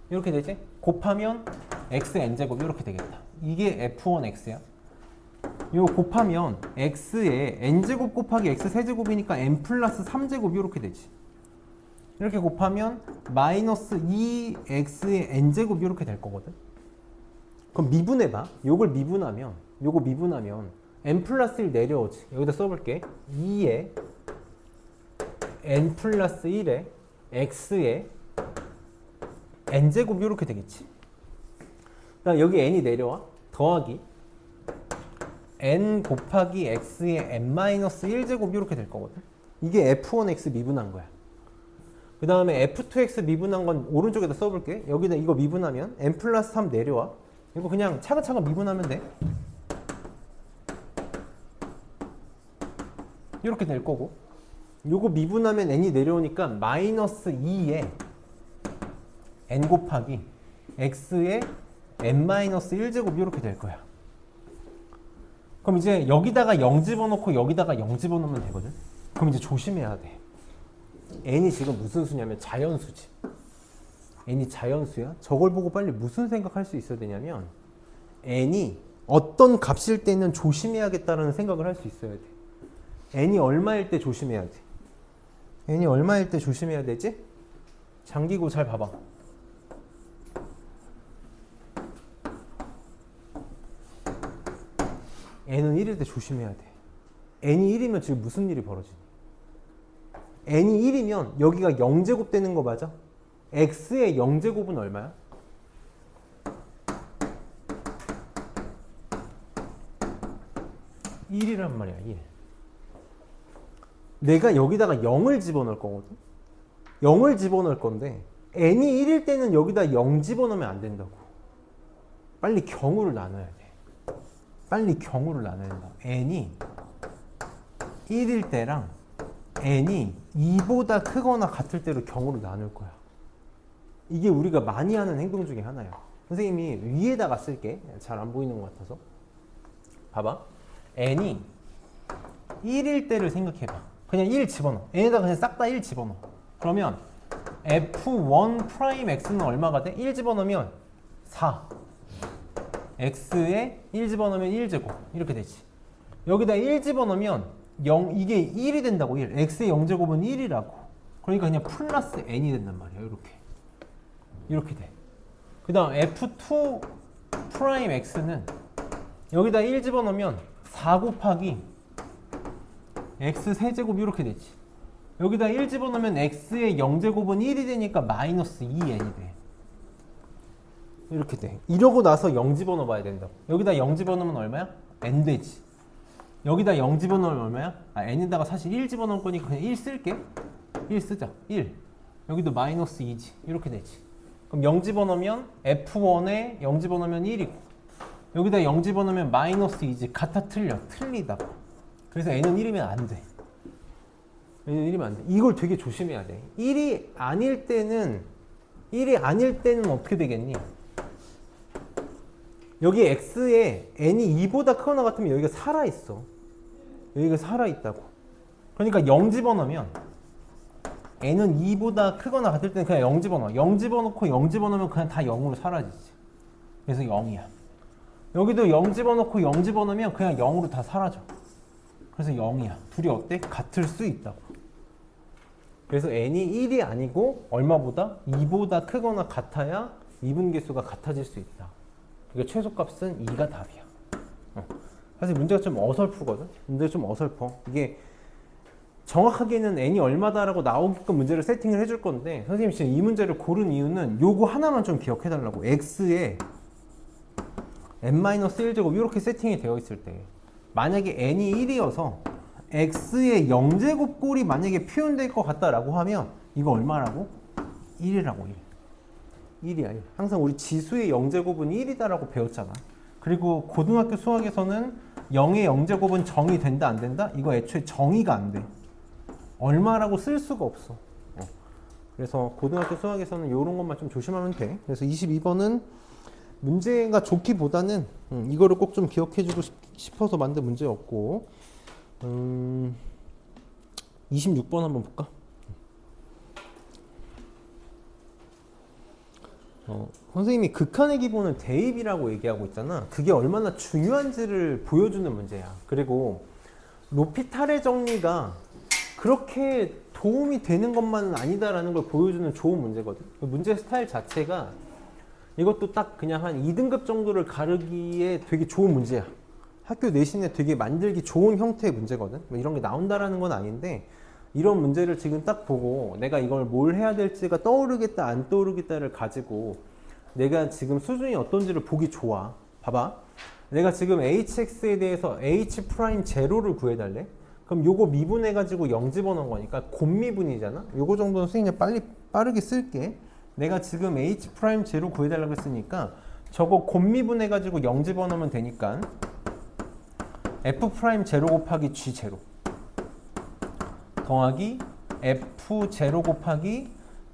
S1: 이렇게 되지? 곱하면 xn제곱 이렇게 되겠다. 이게 f1x야. 이거 곱하면 x의 n제곱 곱하기 x 세제곱이니까 n 플러스 3제곱 이렇게 되지. 이렇게 곱하면 마이너스 2x의 n제곱 이렇게 될 거거든. 그럼 미분해봐. 요거 미분하면 n 플러스 1 내려오지. 여기다 써볼게. 2에 n 플러스 1에 x의 n제곱 이렇게 되겠지. 그다음 여기 n이 내려와. 더하기 n 곱하기 x의 n 마이너스 1제곱 이렇게 될 거거든. 이게 f1x 미분한 거야. 그 다음에 f2x 미분한 건 오른쪽에다 써볼게. 여기다 이거 미분하면 n 플러스 3 내려와. 이거 그냥 차근차근 미분하면 돼. 이렇게 될 거고. 요거 미분하면 n이 내려오니까 마이너스 2에 n 곱하기 x의 n 마이너스 1제곱 이렇게 될 거야. 그럼 이제 여기다가 0 집어넣고 여기다가 0 집어넣으면 되거든. 그럼 이제 조심해야 돼. n이 지금 무슨 수냐면 자연수지. n이 자연수야. 저걸 보고 빨리 무슨 생각할 수 있어야 되냐면 n이 어떤 값일 때는 조심해야겠다는 생각을 할 수 있어야 돼. n이 얼마일 때 조심해야 돼. n이 얼마일 때 조심해야 되지? 장기고 잘 봐봐. n은 1일 때 조심해야 돼. n이 1이면 지금 무슨 일이 벌어지니? n이 1이면 여기가 0제곱 되는 거 맞아? x의 0제곱은 얼마야? (1이란) 말이야. 1. 내가 여기다가 0을 집어넣을 거거든. 0을 집어넣을 건데 n이 1일 때는 여기다 0 집어넣으면 안 된다고. 빨리 경우를 나눠야 돼. 빨리 경우를 나눠야 된다. n이 1일 때랑 n이 2보다 크거나 같을 때로 경우를 나눌 거야. 이게 우리가 많이 하는 행동 중에 하나야. 선생님이 위에다가 쓸게. 잘 안 보이는 것 같아서. 봐봐. n이 1일 때를 생각해봐. 그냥 1 집어넣어. n에다가 그냥 싹 다 1 집어넣어. 그러면 f1 프라임 x는 얼마가 돼? 1 집어넣으면 4. x에 1 집어넣으면 1제곱. 이렇게 되지. 여기다 1 집어넣으면 0, 이게 1이 된다고. 1. x의 0제곱은 1이라고. 그러니까 그냥 플러스 n이 된단 말이야. 이렇게 돼. 그 다음 f2 프라임 x는 여기다 1 집어넣으면 4 곱하기 x 세제곱 이렇게 되지. 여기다 1 집어넣으면 x의 0제곱은 1이 되니까 마이너스 2n이 돼. 이렇게 돼. 이러고 나서 0 집어넣어봐야 된다고. 여기다 0 집어넣으면 얼마야? n 되지. 여기다 0 집어넣으면 얼마야? n에다가 사실 1 집어넣을 거니까 그냥 1 쓸게. 1 쓰자. 1. 여기도 마이너스 2지. 이렇게 되지. 그럼 0 집어넣으면 f1에 0 집어넣으면 1이고 여기다 0 집어넣으면 마이너스 2지. 같아 틀려. 틀리다고. 그래서 n은 1이면 안 돼. n은 1이면 안 돼. 이걸 되게 조심해야 돼. 1이 아닐 때는 어떻게 되겠니? 여기 x에 n이 2보다 크거나 같으면 여기가 살아있어. 여기가 살아있다고. 그러니까 0 집어넣으면 n은 2보다 크거나 같을 때는 그냥 0 집어넣어. 0 집어넣고 0 집어넣으면 그냥 다 0으로 사라지지. 그래서 0이야. 여기도 0 집어넣고 0 집어넣으면 그냥 0으로 다 사라져. 그래서 0이야. 둘이 어때? 같을 수 있다고. 그래서 n이 1이 아니고 얼마보다? 2보다 크거나 같아야 미분계수가 같아질 수 있다. 그러니까 최소값은 2가 답이야. 사실 문제가 좀 어설프거든? 문제가 좀 어설퍼. 이게 정확하게는 n이 얼마다라고 나오게끔 문제를 세팅을 해줄 건데 선생님이 지금 이 문제를 고른 이유는 요거 하나만 좀 기억해 달라고. x에 n-1제곱 이렇게 세팅이 되어 있을 때 만약에 n이 1이어서 x의 0제곱 꼴이 만약에 표현될 것 같다라고 하면 이거 얼마라고? 1이라고. 1이야. 항상 우리 지수의 0제곱은 1이다라고 배웠잖아. 그리고 고등학교 수학에서는 0의 0제곱은 정의 된다 안 된다? 이거 애초에 정의가 안 돼. 얼마라고 쓸 수가 없어. 그래서 고등학교 수학에서는 이런 것만 좀 조심하면 돼. 그래서 22번은 문제가 좋기보다는 이거를 꼭 좀 기억해주고 싶어서 만든 문제였고 26번 한번 볼까? 선생님이 극한의 기본은 대입이라고 얘기하고 있잖아. 그게 얼마나 중요한지를 보여주는 문제야. 그리고 로피탈의 정리가 그렇게 도움이 되는 것만은 아니다라는 걸 보여주는 좋은 문제거든. 문제 스타일 자체가 이것도 딱 그냥 한 2등급 정도를 가르기에 되게 좋은 문제야. 학교 내신에 되게 만들기 좋은 형태의 문제거든. 뭐 이런 게 나온다라는 건 아닌데 이런 문제를 지금 딱 보고 내가 이걸 뭘 해야 될지가 떠오르겠다 안 떠오르겠다를 가지고 내가 지금 수준이 어떤지를 보기 좋아. 봐봐. 내가 지금 hx에 대해서 h'0를 구해달래. 그럼 요거 미분해가지고 0 집어넣은 거니까 곱미분이잖아. 요거 정도는 선생님 빠르게 쓸게. 내가 지금 h'0 구해달라고 했으니까 저거 곱미분해가지고 0 집어넣으면 되니까 f'0 곱하기 g0 더하기 f0 곱하기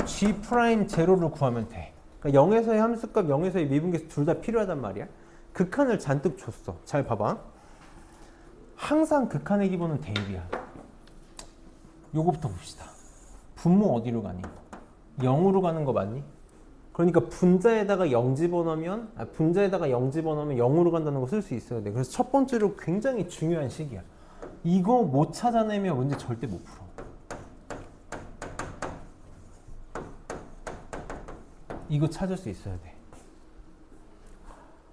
S1: g'0를 구하면 돼. 그러니까 0에서의 함수값, 0에서의 미분계수 둘 다 필요하단 말이야. 극한을 잔뜩 줬어. 잘 봐봐. 항상 극한의 기본은 대입이야. 요거부터 봅시다. 분모 어디로 가니? 0으로 가는 거 맞니? 그러니까 분자에다가 0 집어넣으면 분자에다가 0 집어넣으면 0으로 간다는 거 쓸 수 있어야 돼. 그래서 첫 번째로 굉장히 중요한 식이야. 이거 못 찾아내면 문제 절대 못 풀어. 이거 찾을 수 있어야 돼.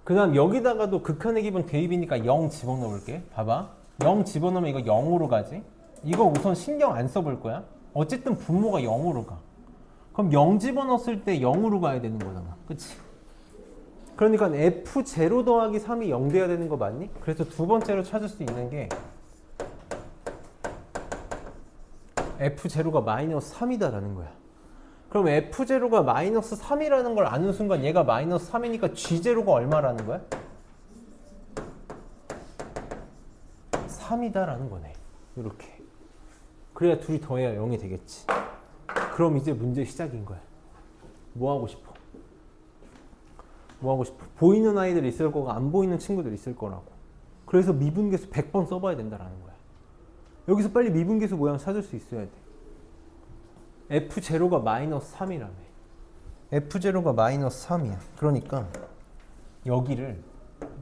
S1: 그 다음 여기다가도 극한의 기본 대입이니까 0 집어넣을게. 봐봐. 0 집어넣으면 이거 0으로 가지. 이거 우선 신경 안 써볼 거야. 어쨌든 분모가 0으로 가. 그럼 0 집어넣었을 때 0으로 가야 되는 거잖아. 그치? 그러니까 f0 더하기 3이 0 돼야 되는 거 맞니? 그래서 두 번째로 찾을 수 있는 게 f0가 마이너스 3이다라는 거야. 그럼 f0가 마이너스 3이라는 걸 아는 순간 얘가 마이너스 3이니까 g0가 얼마라는 거야? 3이다라는 거네. 이렇게. 그래야 둘이 더해야 0이 되겠지. 그럼 이제 문제 시작인 거야. 뭐 하고 싶어? 뭐 하고 싶어? 보이는 아이들이 있을 거고 안 보이는 친구들이 있을 거라고. 그래서 미분계수 100번 써봐야 된다라는 거야. 여기서 빨리 미분계수 모양 찾을 수 있어야 돼. f0가 마이너스 3이라며. f0가 마이너스 3이야. 그러니까 여기를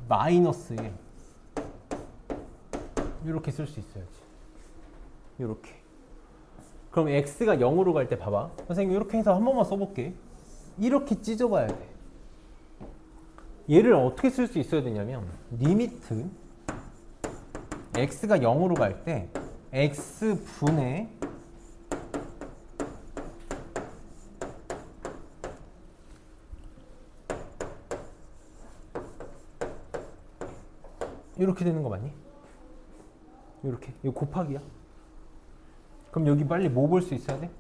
S1: 마이너스 1 이렇게 쓸 수 있어야지. 이렇게. 그럼 x가 0으로 갈 때 봐봐. 선생님 이렇게 해서 한 번만 써볼게. 이렇게 찢어봐야 돼. 얘를 어떻게 쓸 수 있어야 되냐면 리미트 x가 0으로 갈 때 x분의 이렇게 되는 거 맞니? 이렇게. 이거 곱하기야. 그럼 여기 빨리 뭐 볼 수 있어야 돼?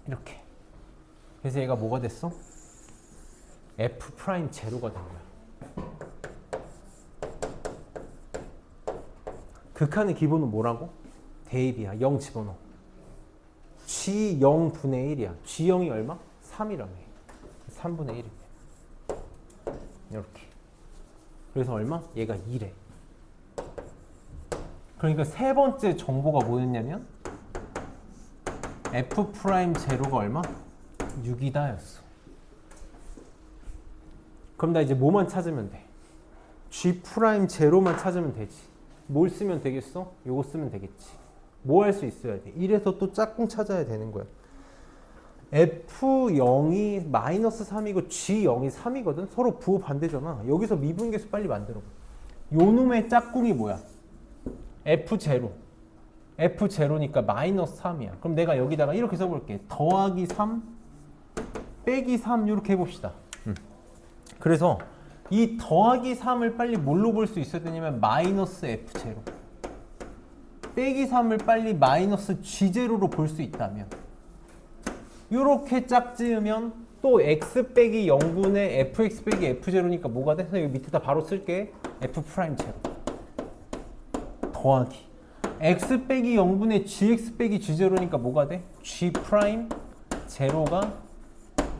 S1: 이렇게. 그래서 얘가 뭐가 됐어? f'0가 된 거야. 극한의 기본은 뭐라고? 대입이야. 0 집어넣어. g0 분의 1이야. g0이 얼마? 3이라며. 3분의 1이네. 이렇게. 그래서 얼마? 얘가 2래. 그러니까 세 번째 정보가 뭐였냐면 f'0가 얼마? 6이다 였어. 그럼 나 이제 뭐만 찾으면 돼? g'0만 찾으면 되지. 뭘 쓰면 되겠어? 요거 쓰면 되겠지. 뭐 할 수 있어야 돼? 이래서 또 짝꿍 찾아야 되는 거야. f0이 마이너스 3이고 g0이 3이거든? 서로 부호 반대잖아. 여기서 미분계수 빨리 만들어. 요 놈의 짝꿍이 뭐야? f0. F0니까 마이너스 3이야. 그럼 내가 여기다가 이렇게 써볼게. 더하기 3 빼기 3 이렇게 해봅시다. 그래서 이 더하기 3을 빨리 뭘로 볼 수 있어야 되냐면 마이너스 F0 빼기 3을 빨리 마이너스 G0로 볼 수 있다면 이렇게 짝지으면 또 x 빼기 0분의 fx 빼기 f0니까 뭐가 돼? 여기 밑에다 바로 쓸게. f'0 더하기 x 빼기 0분의 gx 빼기 g0니까 뭐가 돼? g'0가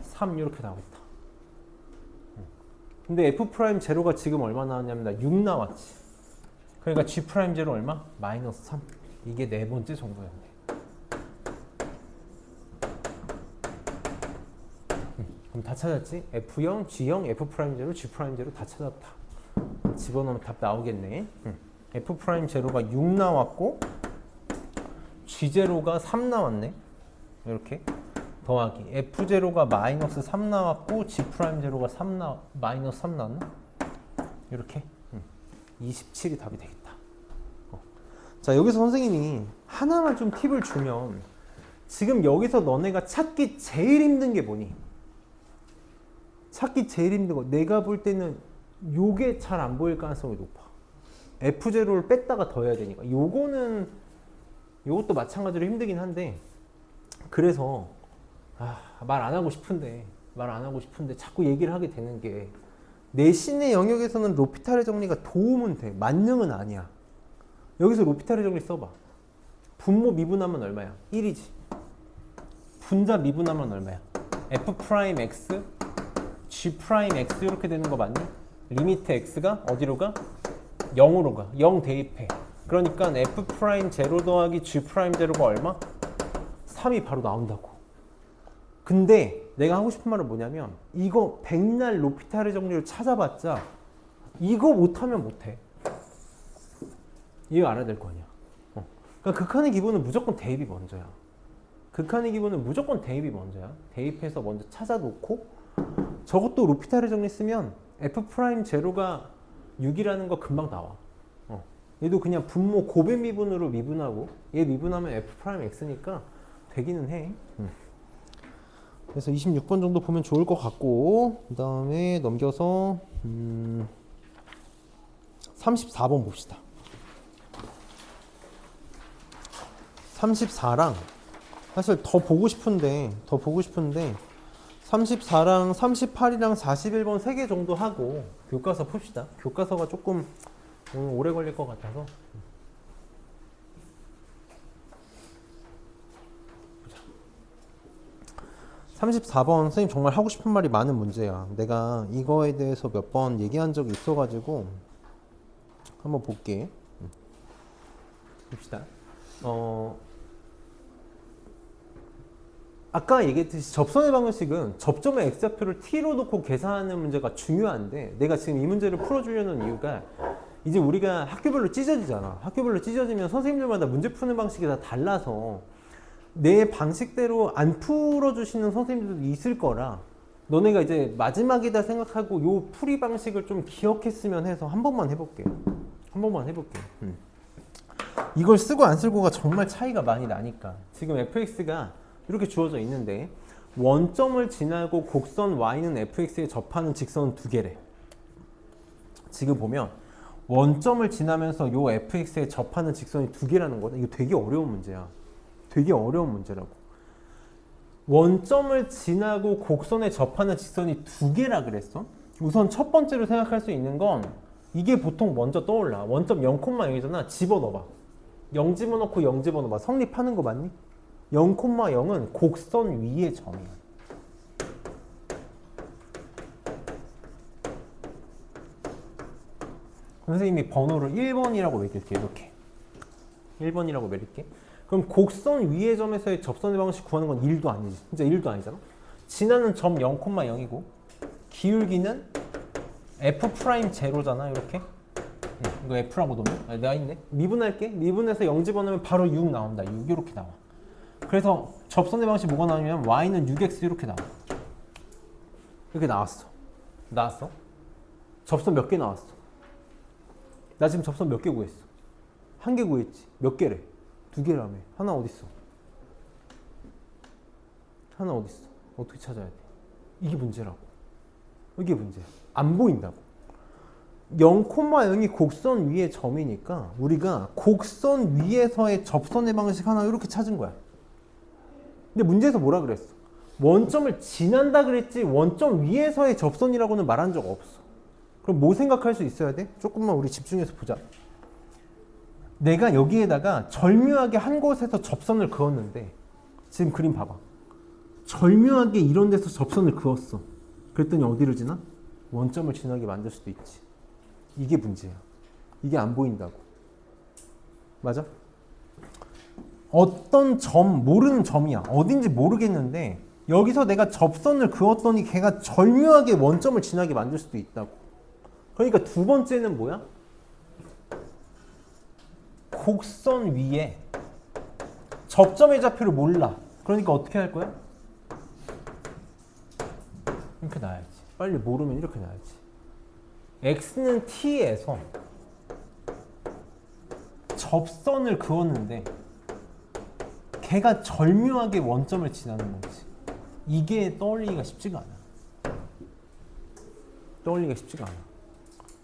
S1: 3 이렇게 나오겠다. 근데 f'0가 지금 얼마 나왔냐면 나 6 나왔지. 그러니까 g'0 얼마? 마이너스 3. 이게 네 번째 정도였네. 그럼 다 찾았지? F0, G0, F'0, G'0 다 찾았다. 집어넣으면 답 나오겠네. F'0가 6 나왔고 G0가 3 나왔네. 이렇게 더하기 F0가 마이너스 3 나왔고 G'0가 마이너스 3 나왔나? 이렇게 27이 답이 되겠다. 자, 여기서 선생님이 하나만 좀 팁을 주면 지금 여기서 너네가 찾기 제일 힘든 게 뭐니? 찾기 제일 힘든 거 내가 볼 때는 요게 잘 안 보일 가능성이 높아. F0를 뺐다가 더해야 되니까 요것도 마찬가지로 힘들긴 한데 그래서 말 안 하고 싶은데 자꾸 얘기를 하게 되는 게 내신의 영역에서는 로피탈의 정리가 도움은 돼. 만능은 아니야. 여기서 로피탈의 정리 써봐. 분모 미분하면 얼마야? 1이지. 분자 미분하면 얼마야? F'X G'X 이렇게 되는 거 맞니? 리미트 X가 어디로 가? 0으로 가. 0 대입해. 그러니까 F'0 더하기 G'0가 얼마? 3이 바로 나온다고. 근데 내가 하고 싶은 말은 뭐냐면 이거 백날 로피탈의 정리를 찾아봤자 이거 못하면 못해. 이거 알아야 될 거 아니야. 그러니까 극한의 기본은 무조건 대입이 먼저야. 대입해서 먼저 찾아놓고 저것도 로피탈의 정리 쓰면 F'Z가 6이라는 거 금방 나와. 얘도 그냥 분모 고배 미분으로 미분하고 얘 미분하면 F'X니까 되기는 해. 그래서 26번 정도 보면 좋을 것 같고 그 다음에 넘겨서 34번 봅시다. 34랑 사실 더 보고 싶은데 34랑 38이랑 41번 3개 정도 하고 교과서 풉시다. 교과서가 조금 오래 걸릴 것 같아서 34번 선생님 정말 하고 싶은 말이 많은 문제야. 내가 이거에 대해서 몇 번 얘기한 적이 있어가지고 한번 볼게. 봅시다. 아까 얘기했듯이 접선의 방정식은 접점의 x좌표를 t로 놓고 계산하는 문제가 중요한데 내가 지금 이 문제를 풀어주려는 이유가 이제 우리가 학교별로 찢어지잖아. 학교별로 찢어지면 선생님들마다 문제 푸는 방식이 다 달라서 내 방식대로 안 풀어주시는 선생님들도 있을 거라 너네가 이제 마지막이다 생각하고 요 풀이 방식을 좀 기억했으면 해서 한 번만 해볼게. 이걸 쓰고 안 쓰고가 정말 차이가 많이 나니까 지금 fx가 이렇게 주어져 있는데 원점을 지나고 곡선 y는 fx에 접하는 직선 두 개래. 지금 보면 원점을 지나면서 요 fx에 접하는 직선이 두 개라는 거다. 이거 되게 어려운 문제야. 되게 어려운 문제라고. 원점을 지나고 곡선에 접하는 직선이 두 개라 그랬어. 우선 첫 번째로 생각할 수 있는 건 이게 보통 먼저 떠올라. 원점 0,0이잖아. 집어넣어봐. 0 집어넣고 0 집어넣어봐. 성립하는 거 맞니? 0,0은 곡선 위의 점이야. 선생님이 번호를 1번이라고 매길게. 이렇게 1번이라고 매길게. 그럼 곡선 위의 점에서의 접선의 방식 구하는 건 1도 아니지. 진짜 1도 아니잖아. 지나는 점 0,0이고 기울기는 F'제로잖아. 이렇게 이거 F라고 놓으면 내가 있네. 미분할게. 미분해서 0 집어넣으면 바로 6 나온다. 6 이렇게 나와. 그래서 접선의 방식 뭐가 나오냐면 y는 6x 이렇게 나와. 이렇게 나왔어. 접선 몇 개 나왔어? 나 지금 접선 몇 개 구했어? 한 개 구했지. 몇 개래? 두 개라며. 하나 어딨어? 하나 어딨어? 어떻게 찾아야 돼? 이게 문제라고. 이게 문제야. 안 보인다고. 0,0이 곡선 위의 점이니까 우리가 곡선 위에서의 접선의 방식 하나 이렇게 찾은 거야. 근데 문제에서 뭐라 그랬어? 원점을 지난다 그랬지 원점 위에서의 접선이라고는 말한 적 없어. 그럼 뭐 생각할 수 있어야 돼? 조금만 우리 집중해서 보자. 내가 여기에다가 절묘하게 한 곳에서 접선을 그었는데 지금 그림 봐봐. 절묘하게 이런 데서 접선을 그었어. 그랬더니 어디를 지나? 원점을 지나게 만들 수도 있지. 이게 문제야. 이게 안 보인다고. 맞아? 어떤 점, 모르는 점이야. 어딘지 모르겠는데 여기서 내가 접선을 그었더니 걔가 절묘하게 원점을 지나게 만들 수도 있다고. 그러니까 두 번째는 뭐야? 곡선 위에 접점의 좌표를 몰라. 그러니까 어떻게 할 거야? 이렇게 놔야지. 빨리 모르면 이렇게 놔야지. x는 t에서 접선을 그었는데 걔가 절묘하게 원점을 지나는 거지. 이게 떠올리기가 쉽지가 않아. 떠올리기가 쉽지가 않아.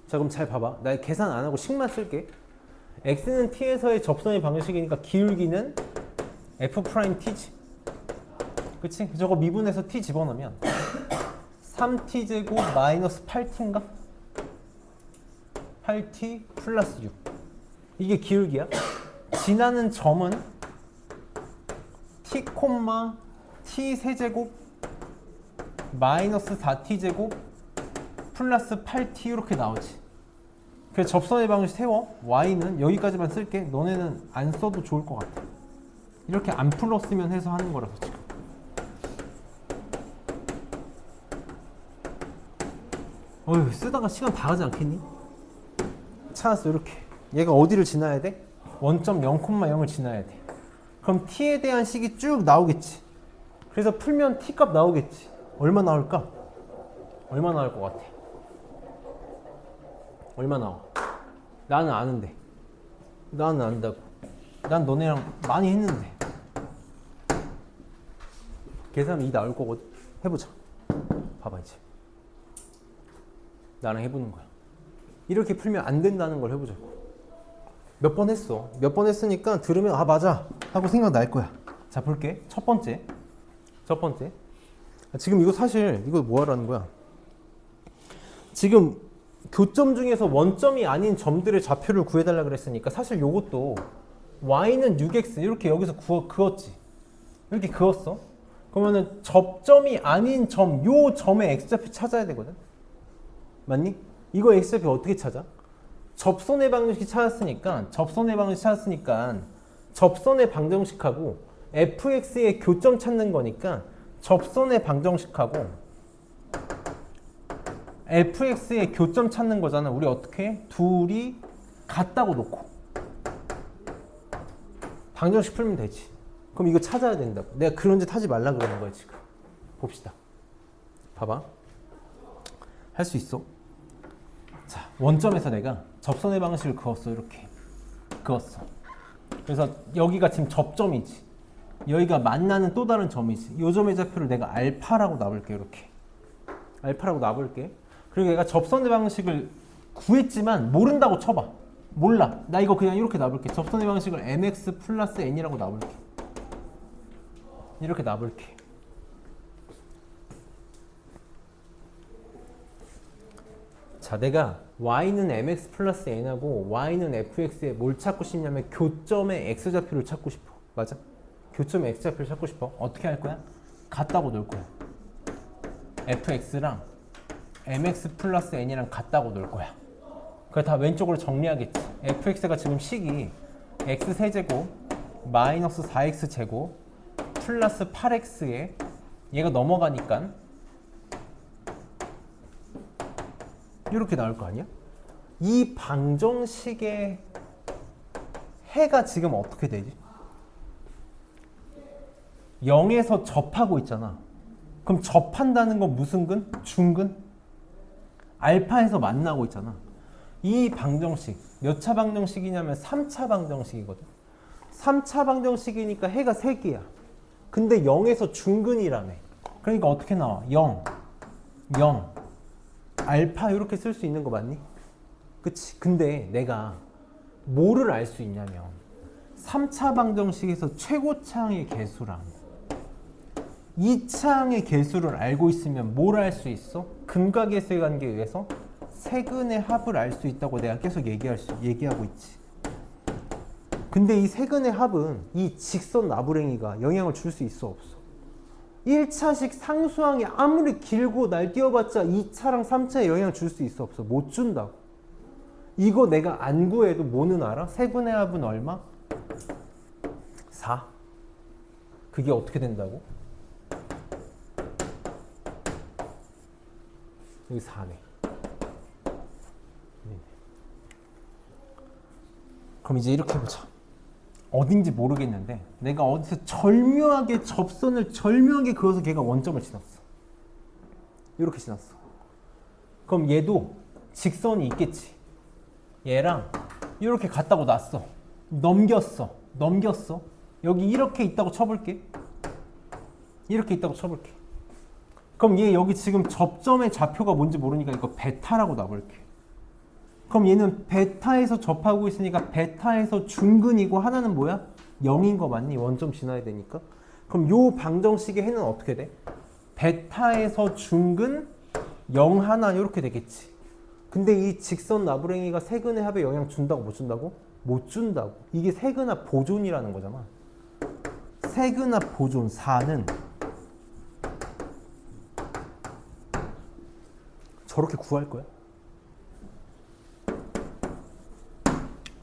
S1: 자, 그럼 잘 봐봐. 나 계산 안 하고 식만 쓸게. x는 t에서의 접선의 방식이니까 기울기는 f't지. 그치? 저거 미분해서 t 집어넣으면 3t 제곱 마이너스 8t인가? 8t 플러스 6. 이게 기울기야. 지나는 점은 t, t 세제곱 마이너스 4t 제곱 플러스 8t 이렇게 나오지. 그래서 접선의 방식 세워. y는 여기까지만 쓸게. 너네는 안 써도 좋을 것 같아. 이렇게 안 풀었으면 해서 하는 거라서 지금. 어휴, 쓰다가 시간 다 가지 않겠니? 찾았어. 이렇게. 얘가 어디를 지나야 돼? 원점 0,0을 지나야 돼. 그럼 t에 대한 식이 쭉 나오겠지. 그래서 풀면 t 값 나오겠지. 얼마 나올까? 얼마 나올 것 같아? 얼마 나와? 나는 아는데. 나는 안다고. 난 너네랑 많이 했는데. 계산하면 2 나올 거거든. 해보자. 봐봐 이제. 나랑 해보는 거야. 이렇게 풀면 안 된다는 걸 해보자고. 몇 번 했어. 몇 번 했으니까 들으면 아 맞아 하고 생각 날 거야. 자, 볼게. 첫 번째. 지금 이거 사실 이거 뭐 하라는 거야? 지금 교점 중에서 원점이 아닌 점들의 좌표를 구해달라 그랬으니까 사실 요것도 y는 6x 이렇게 여기서 그었지. 이렇게 그었어. 그러면은 접점이 아닌 점, 요 점의 x좌표 찾아야 되거든. 맞니? 이거 x좌표 어떻게 찾아? 접선의 방정식 찾았으니까 접선의 방정식하고 fx의 교점 찾는 거니까 접선의 방정식하고 fx의 교점 찾는 거잖아. 우리 어떻게 해? 둘이 같다고 놓고 방정식 풀면 되지. 그럼 이거 찾아야 된다고. 내가 그런 짓 하지 말라 그러는 거야 지금. 봅시다. 봐봐. 할 수 있어. 자, 원점에서 내가 접선의 방식을 그었어. 이렇게 그었어. 그래서 여기가 지금 접점이지. 여기가 만나는 또 다른 점이지. 이 점의 좌표를 내가 알파라고 놔볼게. 이렇게 알파라고 놔볼게. 그리고 얘가 접선의 방식을 구했지만 모른다고 쳐봐. 몰라. 나 이거 그냥 이렇게 놔볼게. 접선의 방식을 mx 플러스 n이라고 놔볼게. 이렇게 놔볼게. 자, 내가 y는 mx 플러스 n하고 y는 fx에 뭘 찾고 싶냐면 교점의 x좌표를 찾고 싶어. 맞아? 교점의 x좌표를 찾고 싶어. 어떻게 할 거야? 같다고 놓을 거야. fx랑 mx 플러스 n이랑 같다고 놓을 거야. 그래 다 왼쪽으로 정리하겠지. fx가 지금 식이 x 세제곱 마이너스 4x 제곱 플러스 8x에 얘가 넘어가니까 이렇게 나올 거 아니야? 이 방정식의 해가 지금 어떻게 되지? 0에서 접하고 있잖아. 그럼 접한다는 건 무슨 근? 중근? 알파에서 만나고 있잖아. 이 방정식 몇 차 방정식이냐면 3차 방정식이거든. 3차 방정식이니까 해가 3개야. 근데 0에서 중근이라며. 그러니까 어떻게 나와? 0, 0, 알파 이렇게 쓸 수 있는 거 맞니? 그치? 근데 내가 뭐를 알 수 있냐면 3차 방정식에서 최고차항의 개수랑 2차항의 개수를 알고 있으면 뭘 알 수 있어? 근각계수의 관계에 의해서 세근의 합을 알 수 있다고 내가 계속 얘기하고 있지. 근데 이 세근의 합은 이 직선 나부랭이가 영향을 줄 수 있어 없어? 1차식 상수항이 아무리 길고 날뛰어봤자 2차랑 3차에 영향을 줄 수 있어 없어? 못 준다고. 이거 내가 안 구해도 뭐는 알아? 세근의 합은 얼마? 4. 그게 어떻게 된다고? 여기 4네. 그럼 이제 이렇게 해보자. 어딘지 모르겠는데 내가 어디서 절묘하게 접선을 절묘하게 그어서 걔가 원점을 지났어. 이렇게 지났어. 그럼 얘도 직선이 있겠지. 얘랑 이렇게 갔다고 놨어. 넘겼어. 여기 이렇게 있다고 쳐볼게. 이렇게 있다고 쳐볼게. 그럼 얘 여기 지금 접점의 좌표가 뭔지 모르니까 이거 베타라고 놔볼게. 그럼 얘는 베타에서 접하고 있으니까 베타에서 중근이고 하나는 뭐야? 0인 거 맞니? 원점 지나야 되니까. 그럼 요 방정식의 해는 어떻게 돼? 베타에서 중근 0 하나 이렇게 되겠지. 근데 이 직선 나부랭이가 세근의 합에 영향 준다고 못 준다고? 못 준다고. 이게 세근합 보존이라는 거잖아. 세근합 보존 4는 저렇게 구할 거야?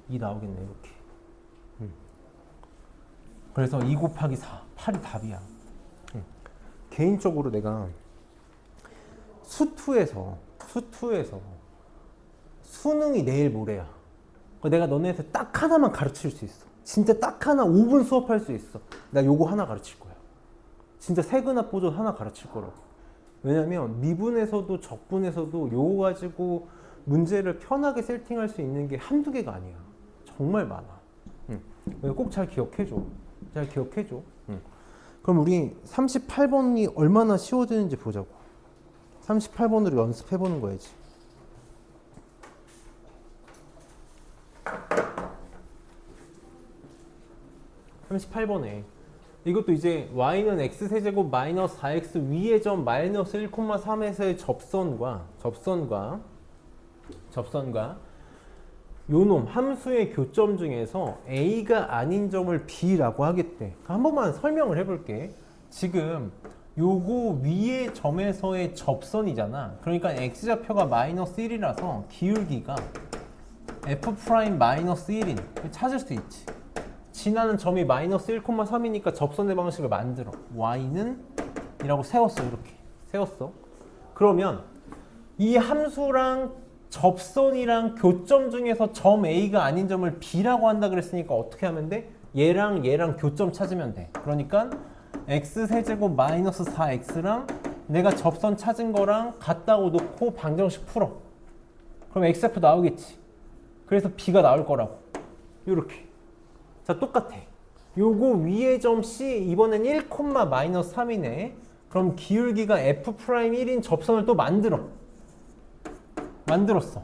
S1: 2 나오겠네 이렇게. 그래서 2 곱하기 4, 8이 답이야. 개인적으로 내가 수투에서 수능이 내일 모레야. 내가 너네한테 딱 하나만 가르칠 수 있어. 진짜 딱 하나 5분 수업할 수 있어. 나 요거 하나 가르칠 거야. 진짜 세근합 보존 하나 가르칠 거라고. 왜냐면 미분에서도 적분에서도 요거 가지고 문제를 편하게 세팅할 수 있는 게 한두 개가 아니야. 정말 많아. 꼭 잘 기억해줘. 그럼 우리 38번이 얼마나 쉬워지는지 보자고. 38번으로 연습해보는 거야지. 38번에 이것도 이제 y는 x세제곱 마이너스 4x 위의 점 마이너스 1,3에서의 접선과 요놈 함수의 교점 중에서 a가 아닌 점을 b라고 하겠대. 한 번만 설명을 해볼게. 지금 요거 위의 점에서의 접선이잖아. 그러니까 x좌표가 마이너스 1이라서 기울기가 f' 마이너스 1인 찾을 수 있지. 지나는 점이 마이너스 1,3이니까 접선의 방식을 만들어. y는 이라고 세웠어. 이렇게 세웠어. 그러면 이 함수랑 접선이랑 교점 중에서 점 A가 아닌 점을 B라고 한다 그랬으니까 어떻게 하면 돼? 얘랑 교점 찾으면 돼. 그러니까 x세제곱 마이너스 4x랑 내가 접선 찾은 거랑 같다고 놓고 방정식 풀어. 그럼 x좌표 나오겠지. 그래서 B가 나올 거라고. 요렇게. 자, 똑같아. 요거 위의 점 C 이번엔 1, 마이너스 3이네. 그럼 기울기가 f'1인 접선을 또 만들었어.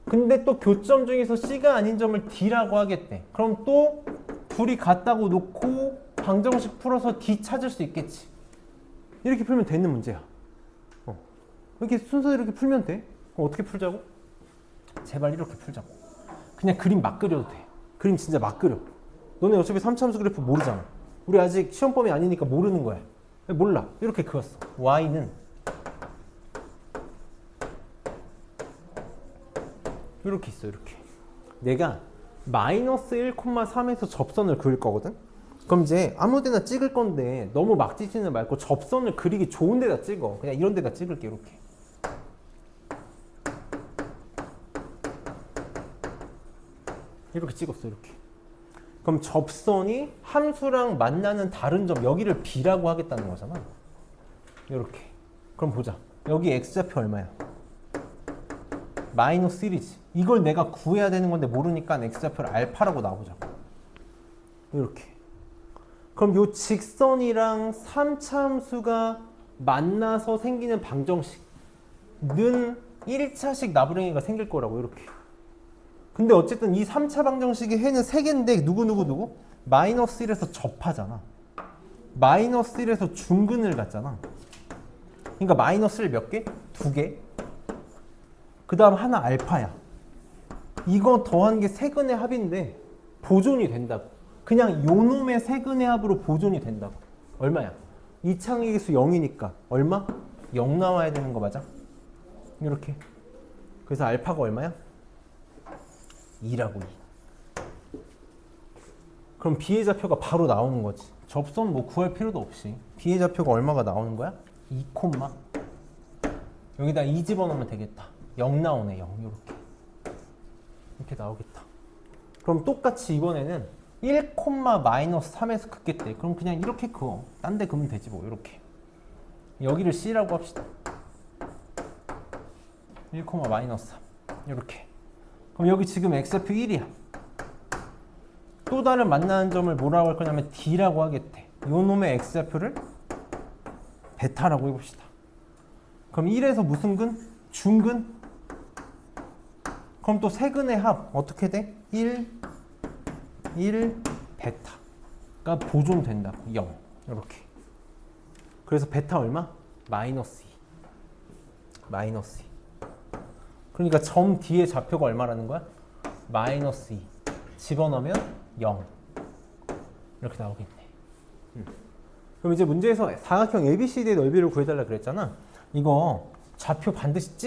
S1: 근데 또 교점 중에서 C가 아닌 점을 D라고 하겠대. 그럼 또 둘이 같다고 놓고 방정식 풀어서 D 찾을 수 있겠지. 이렇게 풀면 되는 문제야. 이렇게 순서대로 이렇게 풀면 돼. 그럼 어떻게 풀자고? 제발 이렇게 풀자고. 그냥 그림 막 그려도 돼. 그림 진짜 막 그려. 너네 어차피 3차함수 그래프 모르잖아. 우리 아직 시험범위 아니니까 모르는 거야. 몰라. 이렇게 그었어. y는 이렇게 있어. 이렇게. 내가 마이너스 1,3에서 접선을 그릴 거거든. 그럼 이제 아무 데나 찍을 건데 너무 막 찍지는 말고 접선을 그리기 좋은 데다 찍어. 그냥 이런 데다 찍을게. 이렇게 찍었어. 이렇게. 그럼 접선이 함수랑 만나는 다른 점 여기를 B라고 하겠다는 거잖아. 이렇게. 그럼 보자. 여기 x좌표 얼마야? 마이너스 1이지. 이걸 내가 구해야 되는 건데 모르니까 x좌표를 알파라고 놔보자. 이렇게. 그럼 요 직선이랑 3차 함수가 만나서 생기는 방정식은 1차식 나부랭이가 생길 거라고 이렇게. 근데 어쨌든 이 3차 방정식의 해는 3개인데 누구? 마이너스 1에서 접하잖아. 마이너스 1에서 중근을 갖잖아. 그러니까 마이너스를 몇 개? 2개. 그 다음 하나 알파야. 이거 더한 게 세근의 합인데 보존이 된다고. 그냥 요놈의 세근의 합으로 보존이 된다고. 얼마야? 이차항의 개수 0이니까 얼마? 0 나와야 되는 거 맞아? 이렇게. 그래서 알파가 얼마야? 2라고 2. 그럼 B의 좌표가 바로 나오는 거지. 접선 뭐 구할 필요도 없이. B의 좌표가 얼마가 나오는 거야? 2 콤마. 여기다 2 집어넣으면 되겠다. 0 나오네 0. 이렇게 나오겠다. 그럼 똑같이 이번에는 1 콤마 마이너스 3에서 긋겠대. 그럼 그냥 이렇게 그어. 딴 데 그으면 되지 뭐. 이렇게. 여기를 C라고 합시다. 1 콤마 마이너스 3. 이렇게. 그럼 여기 지금 X좌표 1이야. 또 다른 만나는 점을 뭐라고 할 거냐면 D라고 하겠대. 요 놈의 X좌표를 베타라고 해봅시다. 그럼 1에서 무슨 근? 중근? 그럼 또 세근의 합 어떻게 돼? 1 베타가 보존된다고. 0 이렇게. 그래서 베타 얼마? 마이너스 2. 마이너스 2. 그러니까 점 D의 좌표가 얼마라는 거야? 마이너스 2. 집어넣으면 0. 이렇게 나오겠네. 그럼 이제 문제에서 사각형 ABCD의 넓이를 구해달라 그랬잖아. 이거 좌표 반드시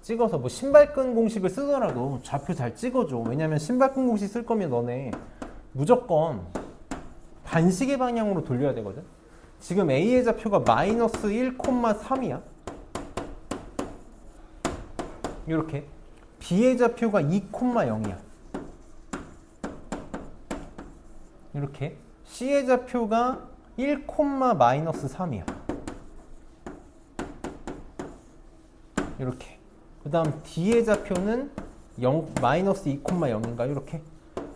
S1: 찍어서 뭐 신발끈 공식을 쓰더라도 좌표 잘 찍어줘. 왜냐면 신발끈 공식 쓸 거면 너네 무조건 반시계 방향으로 돌려야 되거든. 지금 A의 좌표가 마이너스 1,3이야. 이렇게. B의 좌표가 2,0이야. 이렇게. C의 좌표가 1, 마이너스 3이야. 이렇게. 그 다음 D의 좌표는 0, 마이너스 2,0인가? 이렇게.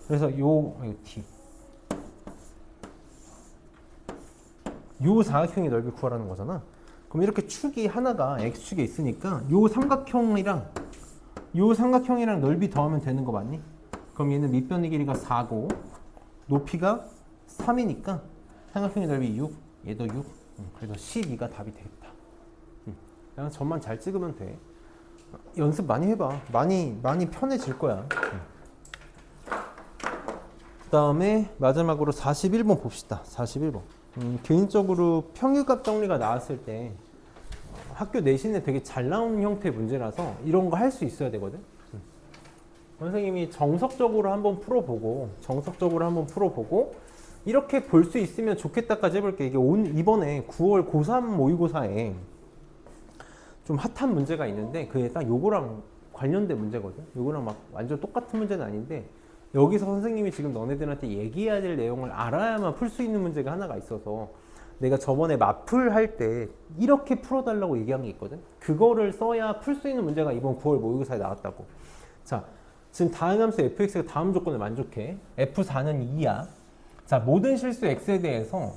S1: 그래서 요 D. 요 사각형의 넓이 구하라는 거잖아. 그럼 이렇게 축이 하나가 X축에 있으니까 요 삼각형이랑 넓이 더하면 되는 거 맞니? 그럼 얘는 밑변의 길이가 4고 높이가 3이니까 삼각형의 넓이 6, 얘도 6. 그래서 12가 답이 되겠다. 그냥 점만 잘 찍으면 돼. 연습 많이 해봐. 많이 편해질 거야. 그 다음에 마지막으로 41번 봅시다. 41번. 개인적으로 평균값 정리가 나왔을 때 학교 내신에 되게 잘 나오는 형태의 문제라서 이런 거 할 수 있어야 되거든. 선생님이 정석적으로 한번 풀어보고 이렇게 볼 수 있으면 좋겠다까지 해볼게. 이게 이번에 9월 고3 모의고사에 좀 핫한 문제가 있는데 그게 딱 요거랑 관련된 문제거든. 요거랑 막 완전 똑같은 문제는 아닌데 여기서 선생님이 지금 너네들한테 얘기해야 될 내용을 알아야만 풀 수 있는 문제가 하나가 있어서 내가 저번에 마풀 할 때 이렇게 풀어달라고 얘기한 게 있거든. 그거를 써야 풀 수 있는 문제가 이번 9월 모의고사에 나왔다고. 자, 지금 다항함수 fx가 다음 조건을 만족해. f4는 2야. 자, 모든 실수 x에 대해서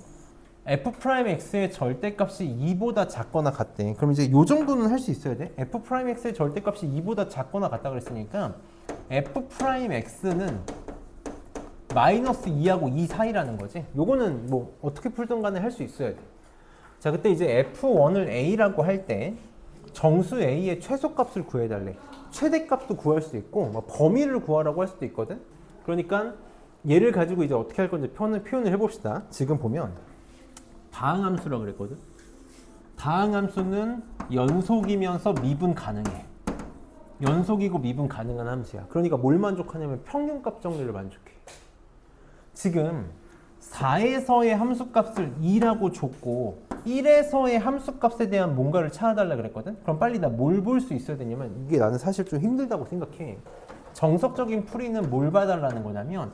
S1: f'x의 절대값이 2보다 작거나 같대. 그럼 이제 요 정도는 할 수 있어야 돼. f'x의 절대값이 2보다 작거나 같다 그랬으니까 f'x는 마이너스 2하고 2 사이라는 거지. 요거는 뭐 어떻게 풀든 간에 할 수 있어야 돼. 자, 그때 이제 f1을 a라고 할 때 정수 a의 최소값을 구해달래. 최대값도 구할 수 있고 뭐 범위를 구하라고 할 수도 있거든. 그러니까 얘를 가지고 이제 어떻게 할 건지 표현을 해봅시다. 지금 보면 다항함수라고 그랬거든. 다항함수는 연속이면서 미분 가능해. 연속이고 미분 가능한 함수야. 그러니까 뭘 만족하냐면 평균값 정리를 만족해. 지금 4에서의 함수값을 2라고 줬고 1에서의 함수값에 대한 뭔가를 찾아달라 그랬거든. 그럼 빨리 나 뭘 볼 수 있어야 되냐면 이게 나는 사실 좀 힘들다고 생각해. 정석적인 풀이는 뭘 봐달라는 거냐면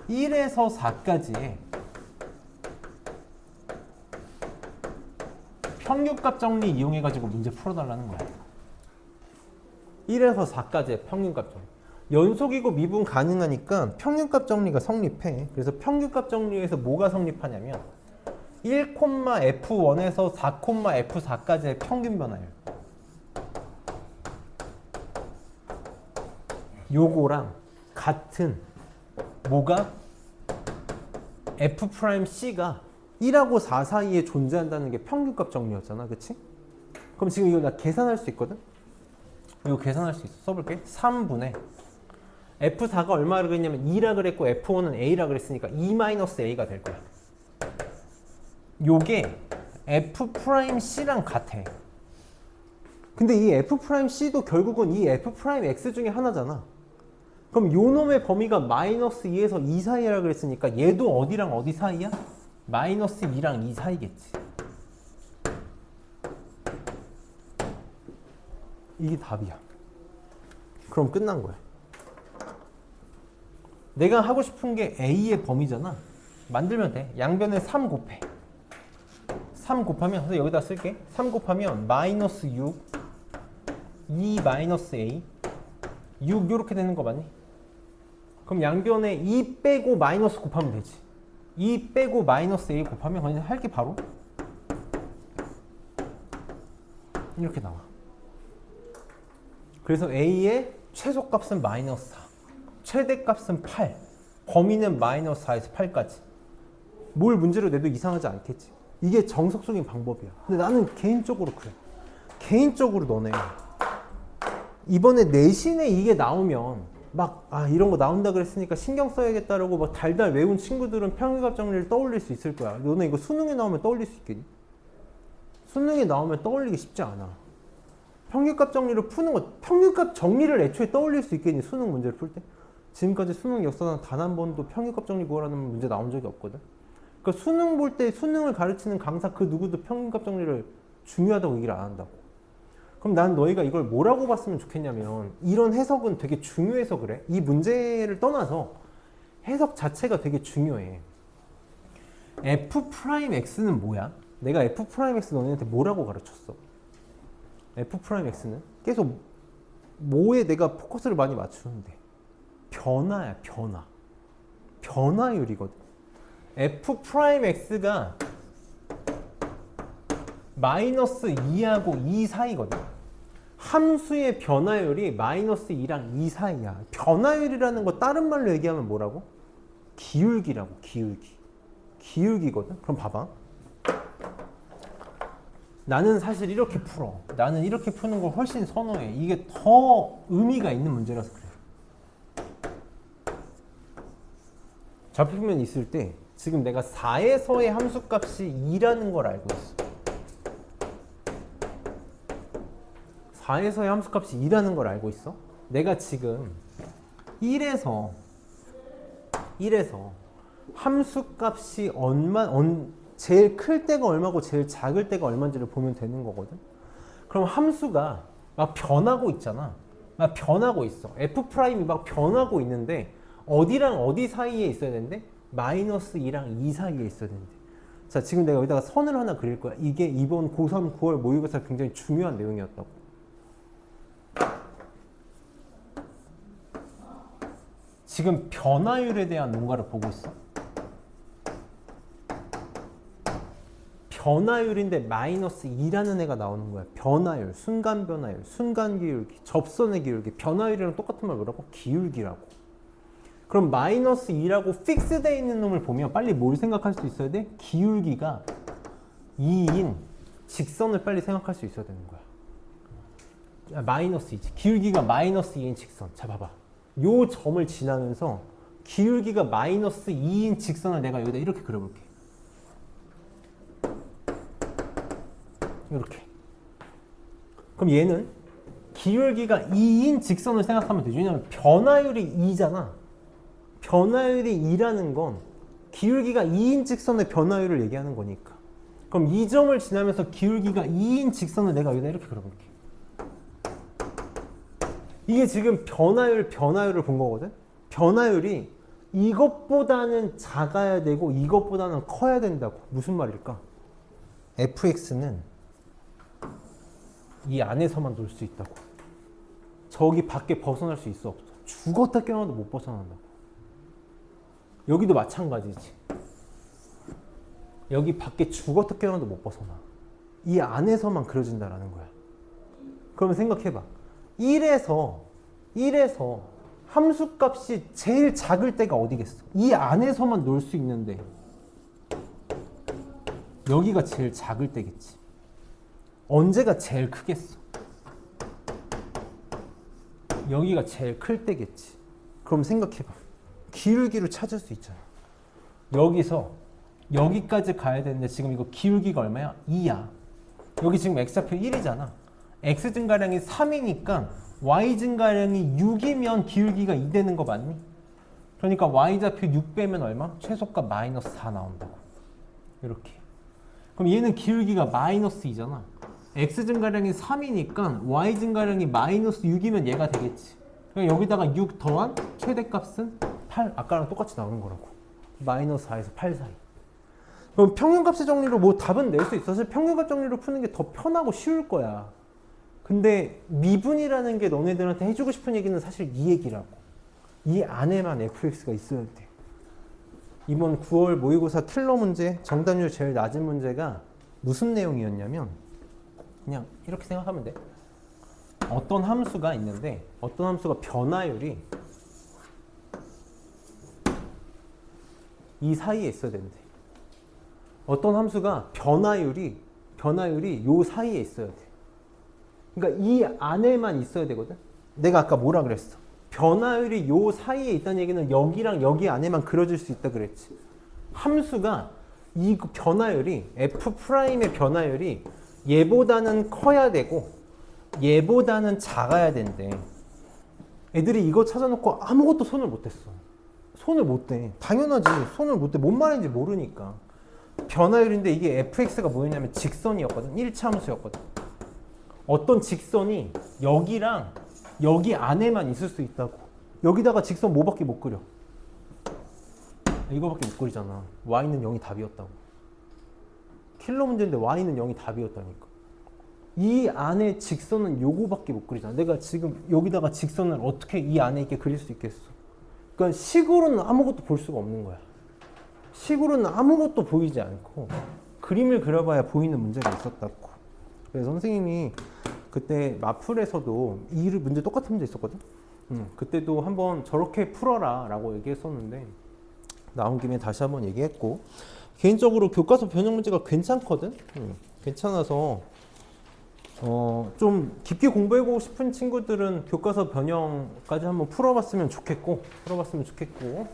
S1: 1에서 4까지의 평균값 정리 이용해가지고 문제 풀어달라는 거야. 1에서 4까지의 평균값 정리. 연속이고 미분 가능하니까 평균값 정리가 성립해. 그래서 평균값 정리에서 뭐가 성립하냐면 1,f1에서 4,f4까지의 평균 변화율. 요거랑 같은 뭐가 f'C가 1하고 4 사이에 존재한다는 게 평균값 정리였잖아. 그치? 그럼 지금 이거 나 계산할 수 있거든? 이거 계산할 수 있어. 써볼게. 3분의 F4가 얼마라 그랬냐면 2라 그랬고 F1은 A라 그랬으니까 2-A가 될 거야. 요게 F'C랑 같아. 근데 이 F'C도 결국은 이 F'X 중에 하나잖아. 그럼 요 놈의 범위가 -2에서 2 사이라 그랬으니까 얘도 어디랑 어디 사이야? -2랑 2 사이겠지. 이게 답이야. 그럼 끝난 거야. 내가 하고 싶은 게 A의 범위잖아. 만들면 돼. 양변에 3 곱해. 3 곱하면, 그래서 여기다 쓸게. 3 곱하면 -6, 2-A, 6 이렇게 되는 거 맞니? 그럼 양변에 2 빼고 마이너스 곱하면 되지. 2 빼고 -A 곱하면 그냥 할게 바로 이렇게 나와. 그래서 A의 최소값은 -4, 최대값은 8, 범위는 -4에서 8까지. 뭘 문제로 내도 이상하지 않겠지. 이게 정석적인 방법이야. 근데 나는 개인적으로 그래. 개인적으로 너네 이번에 내신에 이게 나오면 막 이런 거 나온다 그랬으니까 신경 써야겠다라고 막 달달 외운 친구들은 평균값 정리를 떠올릴 수 있을 거야. 너네 이거 수능에 나오면 떠올릴 수 있겠니? 수능에 나오면 떠올리기 쉽지 않아. 평균값 정리를 푸는 거, 평균값 정리를 애초에 떠올릴 수 있겠니? 수능 문제를 풀 때? 지금까지 수능 역사상 단 한 번도 평균값 정리 구하라는 문제 나온 적이 없거든. 그러니까 수능 볼 때 수능을 가르치는 강사 그 누구도 평균값 정리를 중요하다고 얘기를 안 한다고. 그럼 난 너희가 이걸 뭐라고 봤으면 좋겠냐면 이런 해석은 되게 중요해서 그래. 이 문제를 떠나서 해석 자체가 되게 중요해. F'X는 뭐야? 내가 F'X 너희한테 뭐라고 가르쳤어? F'X는 계속 뭐에 내가 포커스를 많이 맞추는데 변화야, 변화. 변화율이거든. F'X가 -2하고 2 사이거든. 함수의 변화율이 -2랑 2 사이야. 변화율이라는 거 다른 말로 얘기하면 뭐라고? 기울기라고, 기울기. 기울기거든. 그럼 봐봐. 나는 사실 이렇게 풀어. 나는 이렇게 푸는 걸 훨씬 선호해. 이게 더 의미가 있는 문제라서 그래. 좌표면 있을 때 지금 내가 4에서의 함수값이 2라는 걸 알고 있어. 4에서의 함수값이 2라는 걸 알고 있어. 내가 지금 1에서 함수값이 제일 클 때가 얼마고 제일 작을 때가 얼마인지를 보면 되는 거거든. 그럼 함수가 막 변하고 있잖아. 막 변하고 있어. F'이 막 변하고 있는데 어디랑 어디 사이에 있어야 되는데? -2랑 2 사이에 있어야 되는데. 자, 지금 내가 여기다가 선을 하나 그릴 거야. 이게 이번 고3 9월 모의고사 굉장히 중요한 내용이었다고. 지금 변화율에 대한 뭔가를 보고 있어. 변화율인데 -2라는 애가 나오는 거야. 변화율, 순간 변화율, 순간 기울기, 접선의 기울기. 변화율이랑 똑같은 말 뭐라고? 기울기라고. 그럼 -2라고 픽스되어 있는 놈을 보면 빨리 뭘 생각할 수 있어야 돼? 기울기가 2인 직선을 빨리 생각할 수 있어야 되는 거야. -2지. 기울기가 -2인 직선. 자, 봐봐. 요 점을 지나면서 기울기가 -2인 직선을 내가 여기다 이렇게 그려볼게. 이렇게. 그럼 얘는 기울기가 2인 직선을 생각하면 되죠. 왜냐면 변화율이 2잖아. 변화율이 2라는 건 기울기가 2인 직선의 변화율을 얘기하는 거니까. 그럼 이 점을 지나면서 기울기가 2인 직선을 내가 여기다 이렇게 그려볼게. 이게 지금 변화율을 본 거거든. 변화율이 이것보다는 작아야 되고 이것보다는 커야 된다고. 무슨 말일까? fx는 이 안에서만 놀 수 있다고. 저기 밖에 벗어날 수 있어 없어? 죽었다 깨어나도 못 벗어난다고. 여기도 마찬가지지. 여기 밖에 죽었다 깨어나도 못 벗어나. 이 안에서만 그려진다라는 거야. 그러면 생각해봐. 1에서 함수값이 제일 작을 때가 어디겠어? 이 안에서만 놀 수 있는데 여기가 제일 작을 때겠지. 언제가 제일 크겠어? 여기가 제일 클 때겠지. 그럼 생각해봐. 기울기를 찾을 수 있잖아. 여기서 여기까지 가야 되는데 지금 이거 기울기가 얼마야? 2야. 여기 지금 x좌표 1이잖아. x 증가량이 3이니까 y 증가량이 6이면 기울기가 2 되는 거 맞니? 그러니까 y좌표 6 빼면 얼마? 최소값 마이너스 4 나온다고. 이렇게. 그럼 얘는 기울기가 마이너스 2잖아. x 증가량이 3이니까 y 증가량이 마이너스 6이면 얘가 되겠지. 그러니까 여기다가 6 더한 최대값은 8. 아까랑 똑같이 나오는 거라고. 마이너스 4에서 8 사이. 그럼 평균값의 정리로 뭐 답은 낼 수 있어. 사실 평균값 정리로 푸는 게 더 편하고 쉬울 거야. 근데 미분이라는 게 너네들한테 해주고 싶은 얘기는 사실 이 얘기라고. 이 안에만 fx가 있어야 돼. 이번 9월 모의고사 킬러 문제, 정답률 제일 낮은 문제가 무슨 내용이었냐면 그냥 이렇게 생각하면 돼. 어떤 함수가 있는데 어떤 함수가 변화율이 이 사이에 있어야 되는데 어떤 함수가 변화율이 요 사이에 있어야 돼. 그러니까 이 안에만 있어야 되거든. 내가 아까 뭐라 그랬어? 변화율이 요 사이에 있다는 얘기는 여기랑 여기 안에만 그려질 수 있다 그랬지. 함수가 이 변화율이 f'의 변화율이 얘보다는 커야 되고 얘보다는 작아야 된대. 애들이 이거 찾아놓고 아무것도 손을 못 댔어. 손을 못 대. 당연하지. 손을 못 대. 뭔 말인지 모르니까. 변화율인데 이게 fx가 뭐였냐면 직선이었거든. 1차 함수였거든. 어떤 직선이 여기랑 여기 안에만 있을 수 있다고. 여기다가 직선 뭐밖에 못 그려? 이거밖에 못 그리잖아. y는 0이 답이었다고. 킬러 문제인데 y는 0이 답이었다니까. 이 안에 직선은 요거밖에 못 그리잖아. 내가 지금 여기다가 직선을 어떻게 이 안에 있게 그릴 수 있겠어? 그러니까 식으로는 아무것도 볼 수가 없는 거야. 식으로는 아무것도 보이지 않고 그림을 그려봐야 보이는 문제가 있었다고. 그래서 선생님이 그때 마플에서도 이 문제 똑같은 문제 있었거든. 그때도 한번 저렇게 풀어라 라고 얘기했었는데 나온 김에 다시 한번 얘기했고, 개인적으로 교과서 변형 문제가 괜찮거든. 괜찮아서 좀 깊게 공부해보고 싶은 친구들은 교과서 변형까지 한번 풀어봤으면 좋겠고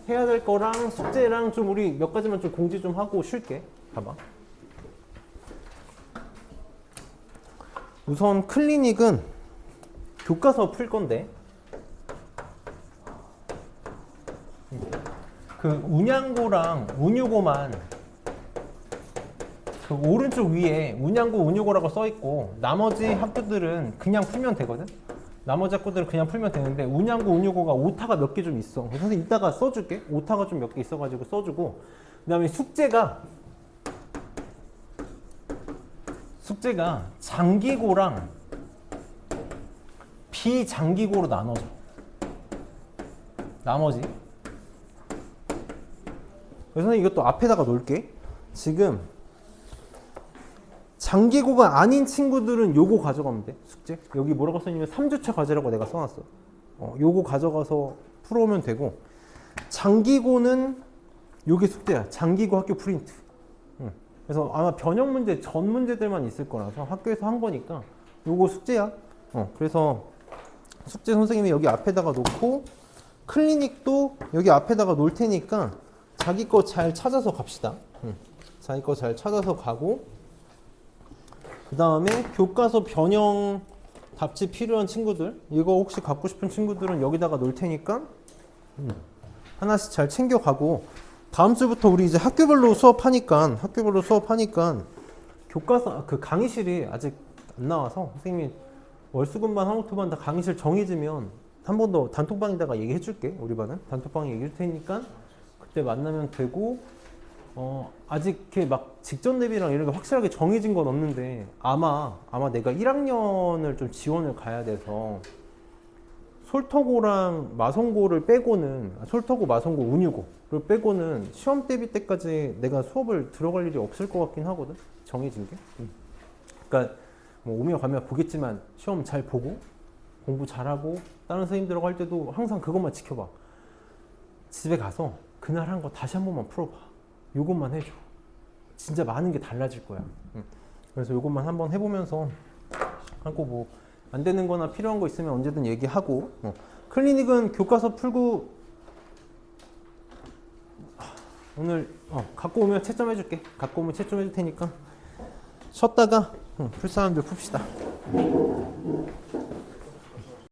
S1: 해야 될 거랑 숙제랑 좀 우리 몇 가지만 좀 공지 좀 하고 쉴게. 봐봐. 우선 클리닉은 교과서 풀 건데 그 운양고랑 운유고만 그 오른쪽 위에 운양고 운유고라고 써있고 나머지 학교들은 그냥 풀면 되거든. 나머지 학교들은 그냥 풀면 되는데 운양고 운유고가 오타가 몇 개 좀 있어. 그래서 선생님 이따가 써줄게. 오타가 좀 몇 개 있어가지고 써주고, 그 다음에 숙제가 장기고랑 비장기고로 나눠져. 나머지. 그래서 이것도 앞에다가 놓을게. 지금 장기고가 아닌 친구들은 요거 가져가면 돼. 숙제. 여기 뭐라고 써있냐면 3주차 과제라고 내가 써놨어. 요거 가져가서 풀어오면 되고, 장기고는 요게 숙제야. 장기고 학교 프린트. 그래서 아마 변형 문제 전 문제들만 있을 거라서 학교에서 한 거니까 요거 숙제야. 그래서 숙제 선생님이 여기 앞에다가 놓고 클리닉도 여기 앞에다가 놓을 테니까 자기 거 잘 찾아서 갑시다. 자기 거 잘 찾아서 가고, 그 다음에 교과서 변형 답지 필요한 친구들, 이거 혹시 갖고 싶은 친구들은 여기다가 놓을 테니까 하나씩 잘 챙겨가고, 다음 주부터 우리 이제 학교별로 수업하니까 교과서 그 강의실이 아직 안 나와서 선생님이 월수금반 화목토반 다 강의실 정해지면 한 번 더 단톡방에다가 얘기해 줄게. 우리 반은 단톡방에 얘기해 줄 테니까 그때 만나면 되고, 아직 이렇게 막 직전 대비랑 이런 게 확실하게 정해진 건 없는데 아마 내가 1학년을 좀 지원을 가야 돼서 솔터고랑 마성고를 빼고는 솔터고, 마성고, 운유고를 빼고는 시험 대비 때까지 내가 수업을 들어갈 일이 없을 것 같긴 하거든. 정해진 게. 그러니까 뭐 오며 가며 보겠지만 시험 잘 보고 공부 잘하고 다른 선생님들하고 할 때도 항상 그것만 지켜봐. 집에 가서 그날 한 거 다시 한 번만 풀어봐. 요것만 해줘. 진짜 많은 게 달라질 거야. 그래서 요것만 한번 해보면서 하고 뭐 안 되는 거나 필요한 거 있으면 언제든 얘기하고 클리닉은 교과서 풀고 오늘 갖고 오면 채점 해줄게. 갖고 오면 채점 해줄 테니까 쉬었다가 풀 사람들 풉시다.